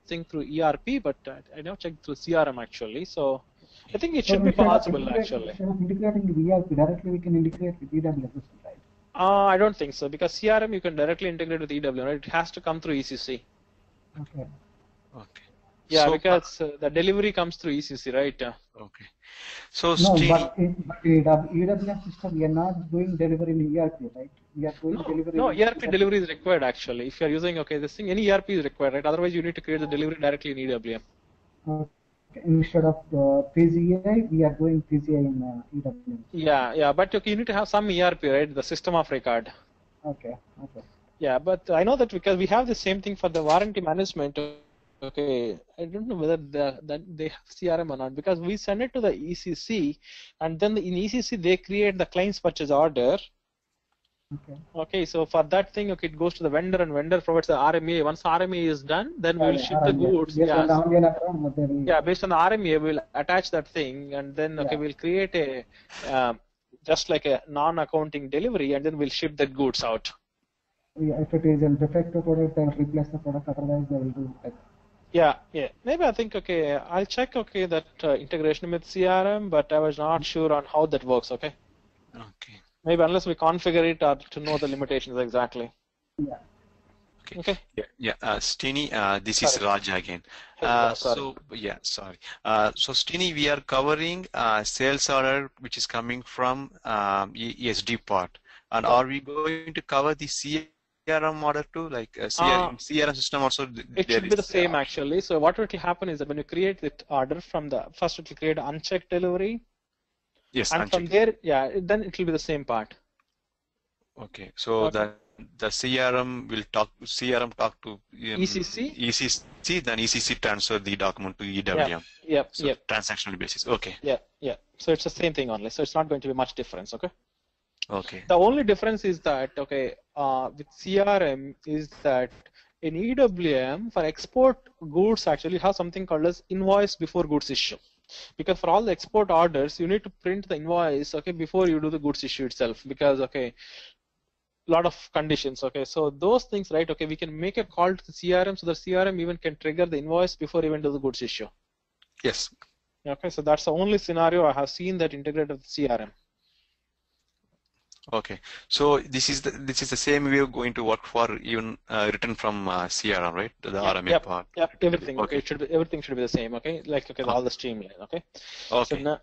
thing through ERP, but I never checked through CRM actually. So I think it should be possible actually. Instead of integrating with ERP directly, we can integrate with EWM system, right? I don't think so, because CRM you can directly integrate with EWM, right? It has to come through ECC. Okay. Yeah, so, because the delivery comes through ECC, right? Okay. So but in EWM system, we are not doing delivery in ERP, right? We are doing delivery. No, ERP delivery is required actually. If you are using, okay, this thing, any ERP is required, right? Otherwise, you need to create the delivery directly in EWM. Okay. Instead of PGI, we are doing PGI in EWM. Yeah, but okay, you need to have some ERP, right? The system of record. Okay. Yeah, but I know that because we have the same thing for the warranty management. Okay, I don't know whether that they have CRM or not, because we send it to the ECC, and then in ECC they create the client's purchase order. Okay, so for that thing, okay, it goes to the vendor, and vendor provides the RMA. Once RMA is done, then we will ship the goods. Based on the RMA, we'll attach that thing, and then we'll create a just like a non-accounting delivery, and then we'll ship the goods out. Yeah, if it is a defective product, they will replace the product. Otherwise, they will do it. Yeah. Maybe I think, okay, I'll check, okay, that integration with CRM, but I was not sure on how that works, okay? Okay. Maybe unless we configure it or to know the limitations exactly. Yeah. Okay. Yeah. Shrini, this is Raja again. So Shrini, we are covering sales order which is coming from ESD part, and are we going to cover the CRM order too, like CRM system also? It should be the same actually. So what will happen is that when you create the order from the first, it will create unchecked delivery. Yes, and from there, then it will be the same part. Okay, so the CRM will talk to ECC, then ECC transfer the document to EWM. Yep. Transactional basis. Okay. Yeah. So it's the same thing only. So it's not going to be much difference. Okay. Okay. The only difference is that, okay, with CRM is that in EWM for export goods actually have something called as invoice before goods issue. Because for all the export orders, you need to print the invoice, okay, before you do the goods issue itself. Because, okay, lot of conditions, okay. So those things, right, okay, we can make a call to the CRM, so the CRM even can trigger the invoice before even do the goods issue. Yes. Okay, so that's the only scenario I have seen that integrated with CRM. Okay, so this is the same way of going to work for even written from CRM, right? The RMA part. Yep, everything. Okay, everything should be the same. Okay, like all the streamline. Okay. Okay.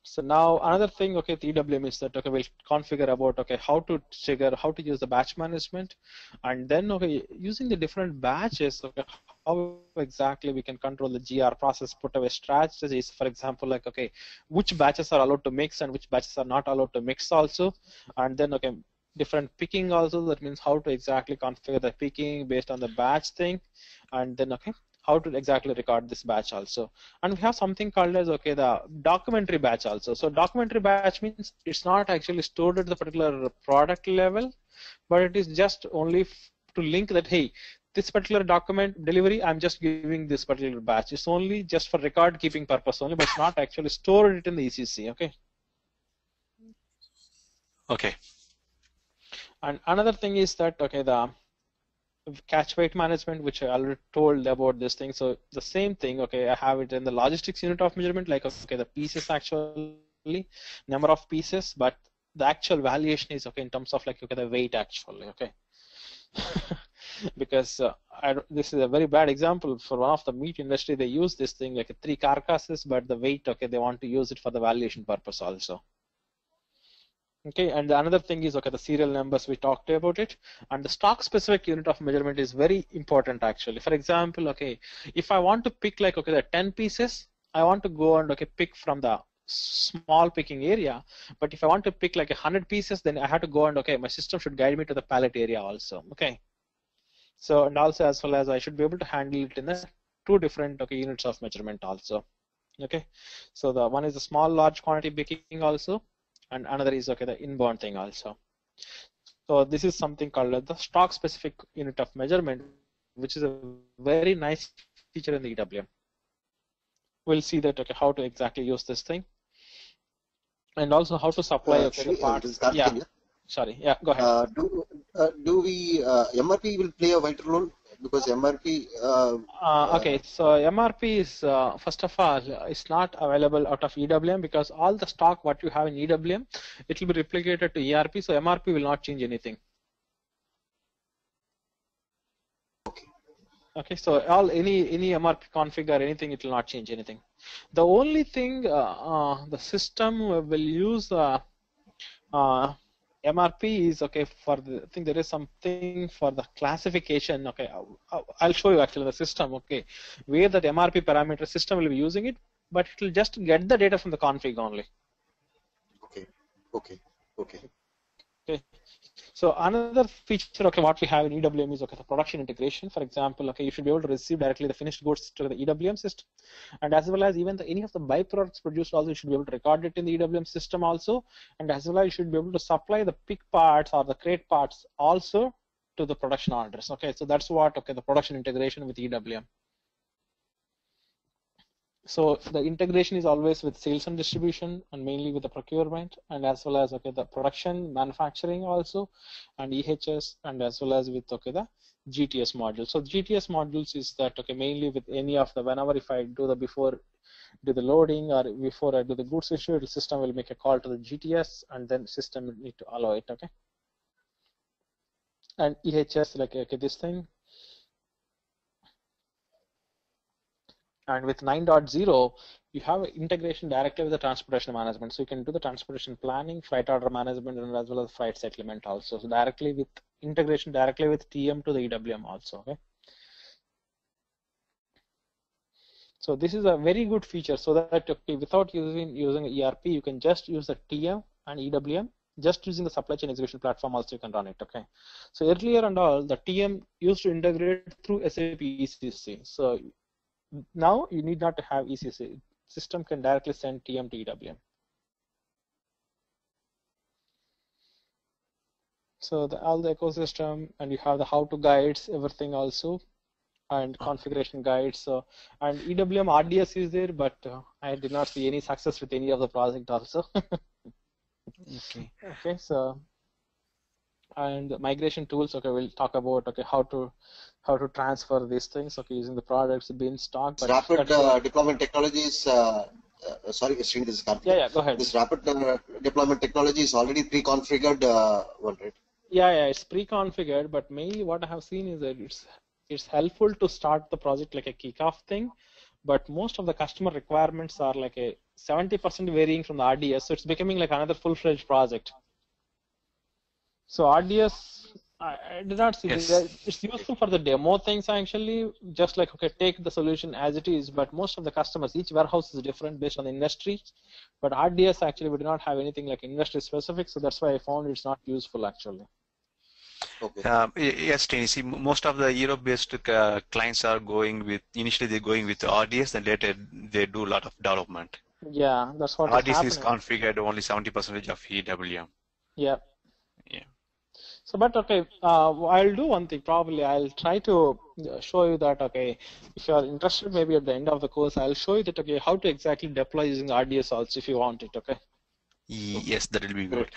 So now another thing. Okay, the EWM is that we'll configure about how to trigger, how to use the batch management, and then using the different batches. Okay, how exactly we can control the GR process put away strategies. For example, like, okay, which batches are allowed to mix and which batches are not allowed to mix also. And then, okay, different picking also. That means how to exactly configure the picking based on the batch thing. And then, okay, how to exactly record this batch also. And we have something called as, okay, the documentary batch also. So documentary batch means it's not actually stored at the particular product level, but it is just only to link that, hey, this particular document delivery, I'm just giving this particular batch. It's only just for record keeping purpose only, but it's not actually stored it in the ECC, okay? Okay. And another thing is that, okay, the catch weight management, which I already told about this thing. So the same thing, okay, I have it in the logistics unit of measurement, like, okay, the pieces actually, number of pieces, but the actual valuation is, okay, in terms of like, okay, the weight actually, okay. Because this is a very bad example for one of the meat industry. They use this thing like 3 carcasses, but the weight, okay, they want to use it for the valuation purpose also. Okay, and another thing is, okay, the serial numbers, we talked about it, and the stock specific unit of measurement is very important actually. For example, okay, if I want to pick like, okay, the 10 pieces, I want to go and, okay, pick from the small picking area, but if I want to pick like 100 pieces, then I have to go and, okay, my system should guide me to the pallet area also, okay. So, and also as well as I should be able to handle it in the 2 different, okay, units of measurement also, okay. So the one is the small large quantity picking also, and another is, okay, the inbound thing also. So this is something called the stock specific unit of measurement, which is a very nice feature in the EWM. We'll see that, okay, how to exactly use this thing, and also how to supply, okay, the parts. Yeah. Sorry. Yeah. Go ahead. Do we MRP will play a vital role, because MRP. Okay. So MRP is first of all, it's not available out of EWM, because all the stock what you have in EWM, it will be replicated to ERP. So MRP will not change anything. Okay, so any MRP config or anything, it will not change anything. The only thing the system will use MRP is, okay, for the, I think there is something for the classification. Okay, I'll show you actually the system. Okay, where that MRP parameter system will be using it, but it will just get the data from the config only. Okay. So another feature, okay, what we have in EWM is, okay, the production integration. For example, okay, you should be able to receive directly the finished goods to the EWM system, and as well as even any of the byproducts produced also, you should be able to record it in the EWM system also, and as well as you should be able to supply the pick parts or the crate parts also to the production orders. Okay, so that's what, okay, the production integration with EWM. So the integration is always with sales and distribution, and mainly with the procurement, and as well as, okay, the production, manufacturing also, and EHS, and as well as with, okay, the GTS module. So GTS modules is that, okay, mainly with any of the, whenever if I do the before do the loading or before I do the goods issue, the system will make a call to the GTS, and then system will need to allow it. Okay, and EHS, like, okay, this thing. And with 9.0, you have integration directly with the transportation management. So you can do the transportation planning, freight order management, and as well as freight settlement also. So directly with integration directly with TM to the EWM also. Okay. So this is a very good feature, so that, okay, without using ERP, you can just use the TM and EWM. Just using the supply chain execution platform also you can run it. Okay. So earlier and all, the TM used to integrate through SAP ECC. So now you need not to have ECC. System can directly send TM to EWM. So all the ecosystem, and you have the how-to guides, everything also, and configuration guides. So, and EWM RDS is there, but I did not see any success with any of the project also. Okay. Okay. So, and migration tools. Okay, we'll talk about, okay, how to transfer these things, okay, using the products, bin stock. But rapid deployment technologies. Sorry, Shrini, this is Karthik. Yeah, go ahead. This rapid deployment technology is already pre-configured one, right? Yeah, it's pre-configured, but mainly what I have seen is that it's helpful to start the project like a kickoff thing, but most of the customer requirements are like a 70% varying from the RDS, so it's becoming like another full-fledged project. So RDS I did not see Yes. this. It's useful for the demo things actually, just like, okay, take the solution as it is, but most of the customers, each warehouse is different based on the industry. But RDS actually, we do not have anything like industry specific, so that's why I found it's not useful actually. Okay. Yes, Trini. See, most of the Europe-based clients are initially they're going with RDS, and later they do a lot of development. Yeah, that's what RDS is is happening. configured only 70% of EWM. Yeah. Yeah. So, but okay, I'll do one thing. Probably I'll try to show you that, okay, if you're interested, maybe at the end of the course, I'll show you that, okay, how to exactly deploy using RDS also if you want it, okay? Yes, that will be good.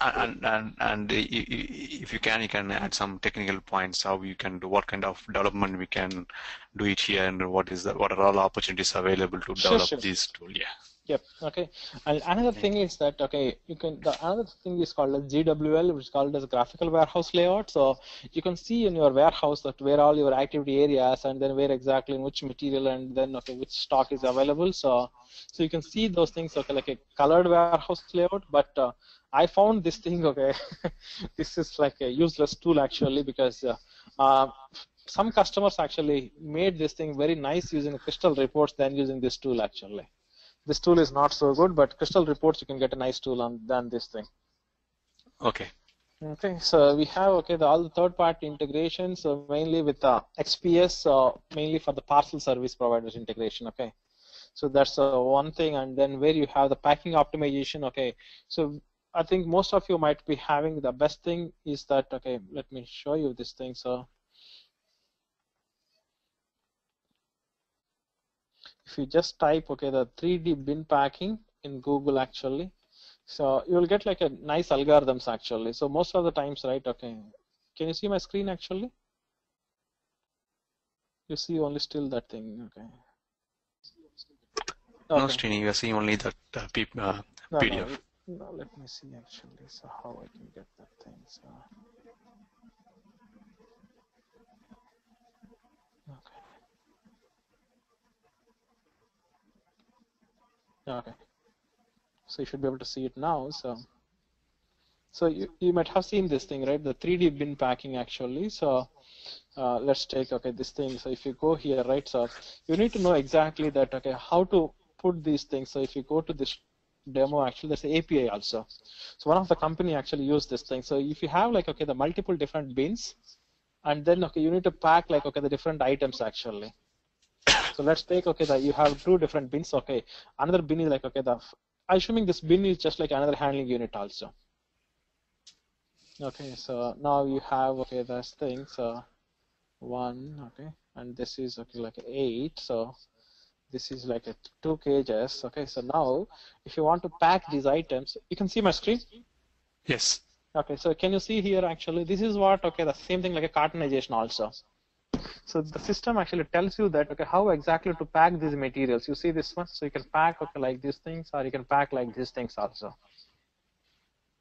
And if you can add some technical points, how you can do, what kind of development we can do it here, and what are all opportunities available to develop this tool. Yeah. Yep. Okay. And another thing is that, okay, another thing is called as GWL, which is called as graphical warehouse layout. So you can see in your warehouse that where all your activity areas, and then where exactly in which material, and then, okay, which stock is available. So you can see those things, okay, like a colored warehouse layout. But I found this thing, okay, this is like a useless tool actually, because some customers actually made this thing very nice using crystal reports than using this tool actually. This tool is not so good, but crystal reports, you can get a nice tool than this thing. Okay. Okay, so we have, okay, all the third-party integrations, so mainly with XPS, mainly for the parcel service providers integration, okay. So that's one thing, and then where you have the packing optimization, okay. So I think most of you might be having the best thing is that, okay, let me show you this thing. So if you just type, okay, the 3D bin packing in Google actually, so you will get like a nice algorithms actually. So most of the times, right, okay, can you see my screen actually? You see only still that thing, okay. No, Shrini, you are seeing only that PDF. No, let me see actually, so how I can get that thing, so. Okay, so you should be able to see it now. So you might have seen this thing, right? The 3D bin packing actually. So let's take, okay, this thing. So if you go here, right? So you need to know exactly that, okay, how to put these things. So if you go to this demo, actually, there's an API also. So one of the company actually used this thing. So if you have like, okay, the multiple different bins, and then, okay, you need to pack like, okay, the different items actually. So let's take, okay, that you have two different bins. Okay, another bin is like, okay, assuming this bin is just like another handling unit also. Okay, so now you have, okay, this thing, so 1, okay, and this is, okay, like 8, so this is like a 2 kgs. Okay, so now if you want to pack these items, you can see my screen? Yes. Okay, so can you see here actually, this is what, okay, the same thing like a cartonization also. So the system actually tells you that, okay, how exactly to pack these materials. You see this one, so you can pack, okay, like these things, or you can pack like these things also.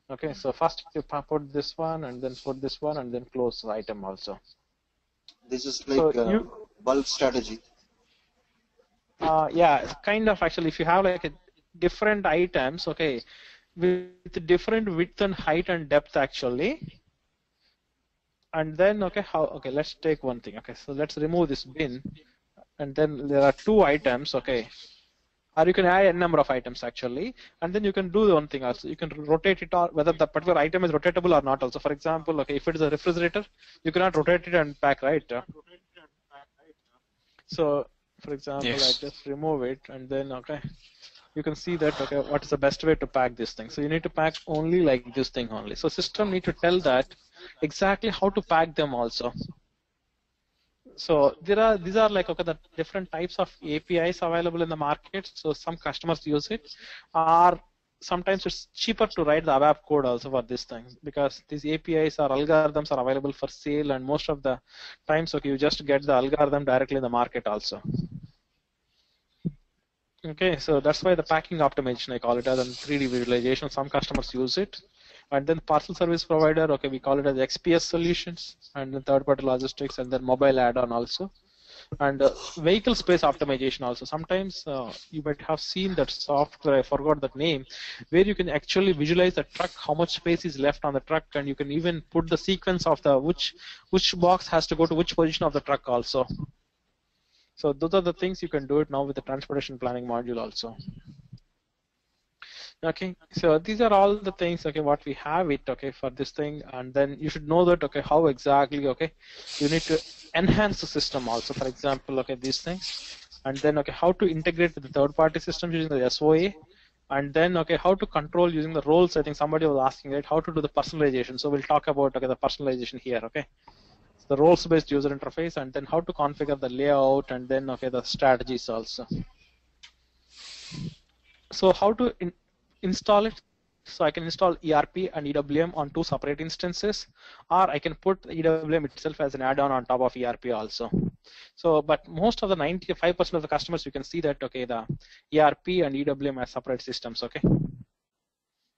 Okay, so first you put this one, and then put this one, and then close the item also. This is like so bulk strategy. Yeah, kind of actually. If you have like different items, okay, with different width and height and depth actually. And then, okay, let's take one thing. Okay, so let's remove this bin, and then there are 2 items, okay, or you can add a number of items actually, and then you can do one thing also. You can rotate it, or whether the particular item is rotatable or not also. For example, okay, if it is a refrigerator, you cannot rotate it and pack, right? So, for example, yes. I just remove it, and then, okay, you can see that, okay, what is the best way to pack this thing. So you need to pack only like this thing only. So system need to tell that exactly how to pack them also. So these are like, okay, the different types of APIs available in the market. So some customers use it, or sometimes it's cheaper to write the ABAP code also for this thing, because these APIs or algorithms are available for sale, and most of the times, okay, you just get the algorithm directly in the market also. Okay, so that's why the packing optimization, I call it as, and 3D visualization, some customers use it. And then parcel service provider, okay, we call it as XPS solutions, and then third-party logistics, and then mobile add-on also. And vehicle space optimization also. Sometimes you might have seen that software, I forgot that name, where you can actually visualize the truck, how much space is left on the truck, and you can even put the sequence of the which box has to go to which position of the truck also. So those are the things you can do it now with the transportation planning module also. Okay, so these are all the things, okay, what we have it, okay, for this thing, and then you should know that, okay, how exactly, okay, you need to enhance the system also, for example, okay, these things, and then, okay, how to integrate with the third-party systems using the SOA, and then, okay, how to control using the roles. I think somebody was asking, right, how to do the personalization. So we'll talk about, okay, the personalization here, okay. So the roles-based user interface, and then how to configure the layout, and then, okay, the strategies also. So how to install it? So I can install ERP and EWM on two separate instances, or I can put EWM itself as an add-on on top of ERP also. So, but most of the 95% of the customers, you can see that, okay, the ERP and EWM as separate systems, okay.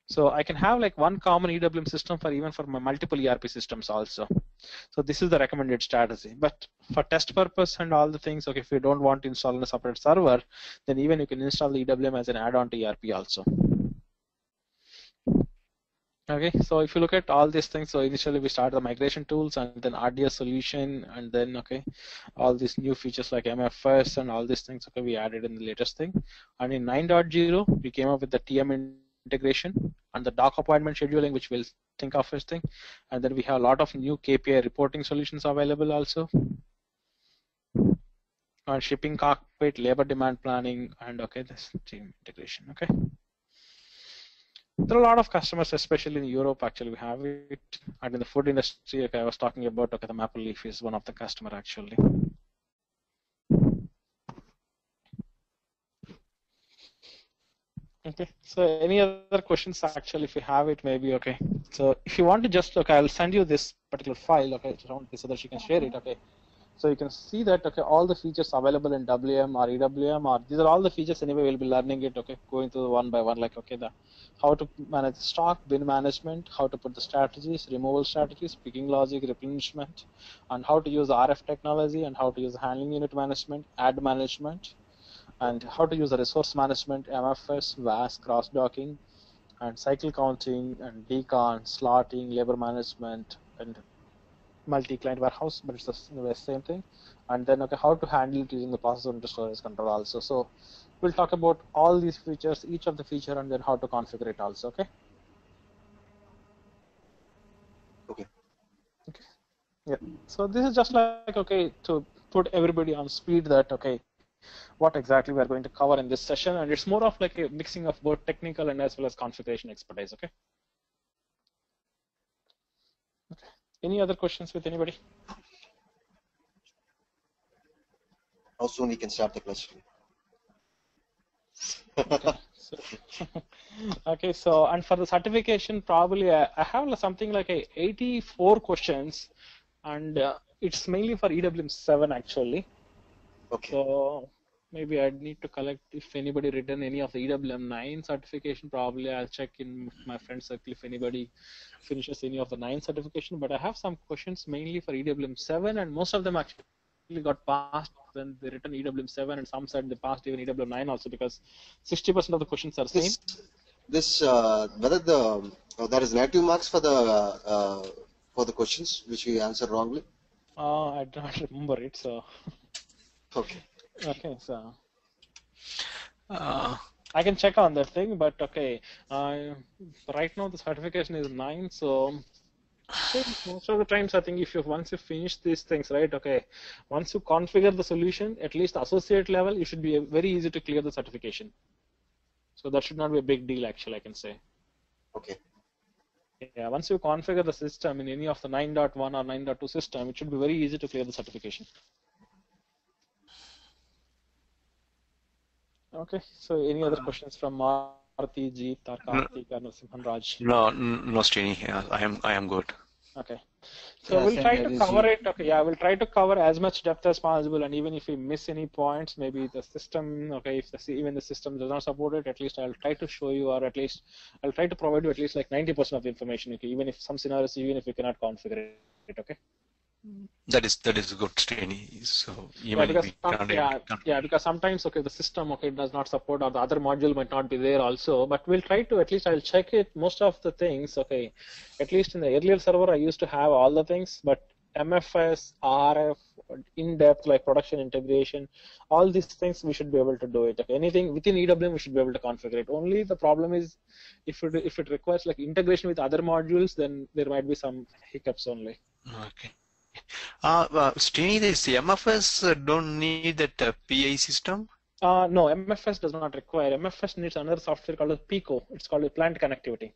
So I can have like one common EWM system for even for my multiple ERP systems also. So this is the recommended strategy. But for test purpose and all the things, okay, if you don't want to install in a separate server, then even you can install the EWM as an add-on to ERP also. Okay, so if you look at all these things, so initially we started the migration tools and then RDS solution, and then, okay, all these new features like MFS and all these things, okay, we added in the latest thing. And in 9.0, we came up with the TM integration and the doc appointment scheduling, which we'll think of first thing. And then we have a lot of new KPI reporting solutions available also. And shipping cockpit, labor demand planning, and okay, this team integration, okay. There are a lot of customers, especially in Europe, actually we have it, and in the food industry, okay, I was talking about, okay, the Maple Leaf is one of the customer actually. Okay, so any other questions actually, if you have it, maybe, okay. So if you want to just, okay, I'll send you this particular file, okay, so that you can share it, okay. So you can see that, okay, all the features available in WM or EWM, or these are all the features anyway, we'll be learning it, okay, going through one by one, like, okay, the how to manage stock, bin management, how to put the strategies, removal strategies, picking logic, replenishment, and how to use the RF technology, and how to use the handling unit management, ad management, and how to use the resource management, MFS, VAS, cross-docking, and cycle counting, and decon, slotting, labor management, and multi-client warehouse, but it's the same thing. And then, okay, how to handle it using the process into storage control also. So we'll talk about all these features, each of the feature, and then how to configure it also, okay? Okay. Okay. Yeah. So this is just like, okay, to put everybody on speed that, okay, what exactly we are going to cover in this session, and it's more of like a mixing of both technical and as well as configuration expertise, okay? Okay. Any other questions with anybody? How soon we can start the question? Okay. Okay, so and for the certification, probably I have something like 84 questions, and it's mainly for EWM 7 actually. Okay. So maybe I need to collect if anybody written any of the EWM 9 certification. Probably I'll check in my friend circle if anybody finishes any of the 9 certification. But I have some questions mainly for EWM 7, and most of them actually got passed when they written EWM 7, and some said they passed even EWM 9 also, because 60% of the questions are same. This whether the there is negative marks for the questions which we answer wrongly. I don't remember it, so. Okay. Okay, so I can check on that thing, but okay. Right now the certification is 9, so most of the times I think if you once you finish these things, right? Okay, once you configure the solution, at least associate level, you should be very easy to clear the certification. So that should not be a big deal, actually, I can say. Okay. Yeah, once you configure the system in any of the 9.1 or 9.2 system, it should be very easy to clear the certification. Okay, so any other questions from Maruti, Jeet, or Karthik, or Narasimhan Raj? No, Srini. Yeah, I am good. Okay, so we'll try to cover it. Okay, yeah, we'll try to cover as much depth as possible, and even if we miss any points, maybe the system, okay, if even the system does not support it, at least I'll try to show you, or at least I'll try to provide you at least like 90% of the information. Okay, even if some scenarios, even if we cannot configure it. Okay. That is good, Shrini. So Yeah, emailing because me can't because sometimes the system it does not support, or the other module might not be there also. But we'll try to, at least I'll check it. Most of the things, at least in the earlier server I used to have all the things, but MFS, RF, in-depth like production integration, all these things we should be able to do it. Okay, anything within EWM we should be able to configure it. Only the problem is if it requires like integration with other modules, then there might be some hiccups only. Okay. Srini, this MFS don't need that PI system? No, MFS does not require. MFS needs another software called PICO. It's called a plant connectivity.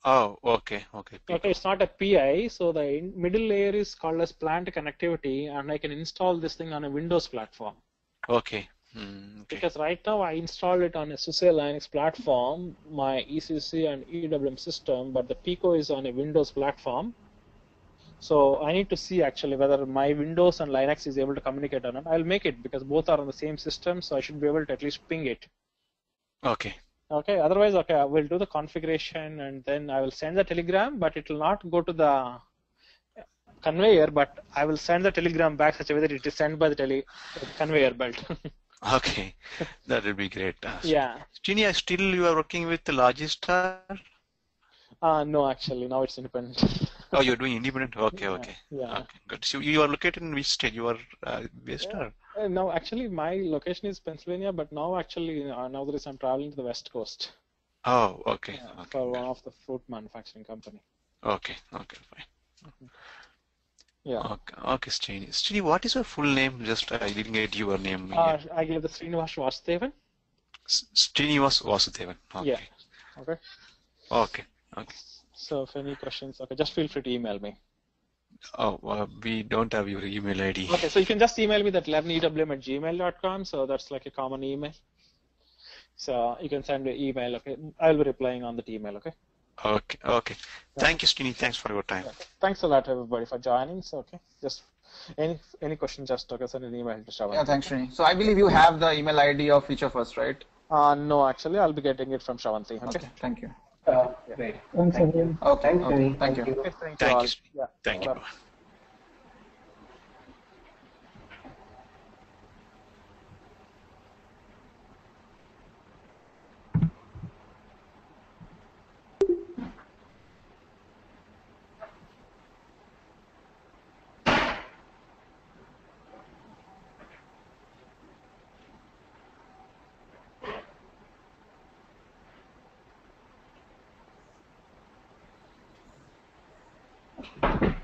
Oh, okay. PICO. Okay, it's not a PI, so the middle layer is called as plant connectivity, and I can install this thing on a Windows platform. Okay. Because right now I installed it on a SUSE Linux platform, my ECC and EWM system, but the PICO is on a Windows platform. So I need to see actually whether my Windows and Linux is able to communicate or not. I'll make it because both are on the same system, so I should be able to at least ping it. Okay. Okay. Otherwise, I will do the configuration and then I will send the telegram, but it will not go to the conveyor. But I will send the telegram back such a way that it is sent by the conveyor belt. Okay, that would be great. Yeah. Shrini, still you are working with the Logistar? No, actually, now it's independent. Oh, you're doing independent? Okay. Yeah. Okay, good. So you are located in which state? You are based or? No, actually, my location is Pennsylvania, but now actually, now that I'm traveling to the West Coast. Oh, okay. For one of the fruit manufacturing company. Okay, fine. Yeah. Okay, Shrini. Shrini, what is your full name? Just I didn't get your name. I gave the Srinivas Vasudevan. Srinivas Vasudevan. Okay. Yeah. Okay. So if any questions, just feel free to email me. Oh, we don't have your email ID. Okay, so you can just email me at learnewm@gmail.com. So that's like a common email. So you can send an email. Okay, I'll be replying on that email. Okay. Okay. Thank you, Shrini. Thanks for your time. Okay. Thanks a lot, everybody, for joining. So just any questions, just send an email to Shravan. Yeah, thanks, Shrini. So I believe you have the email ID of each of us, right? No, actually, I'll be getting it from Shravanti. Okay. Thank you. Great. Thanks, everyone. Okay. Thank you. Okay, Thank you. Yeah. Thank you. Thank you.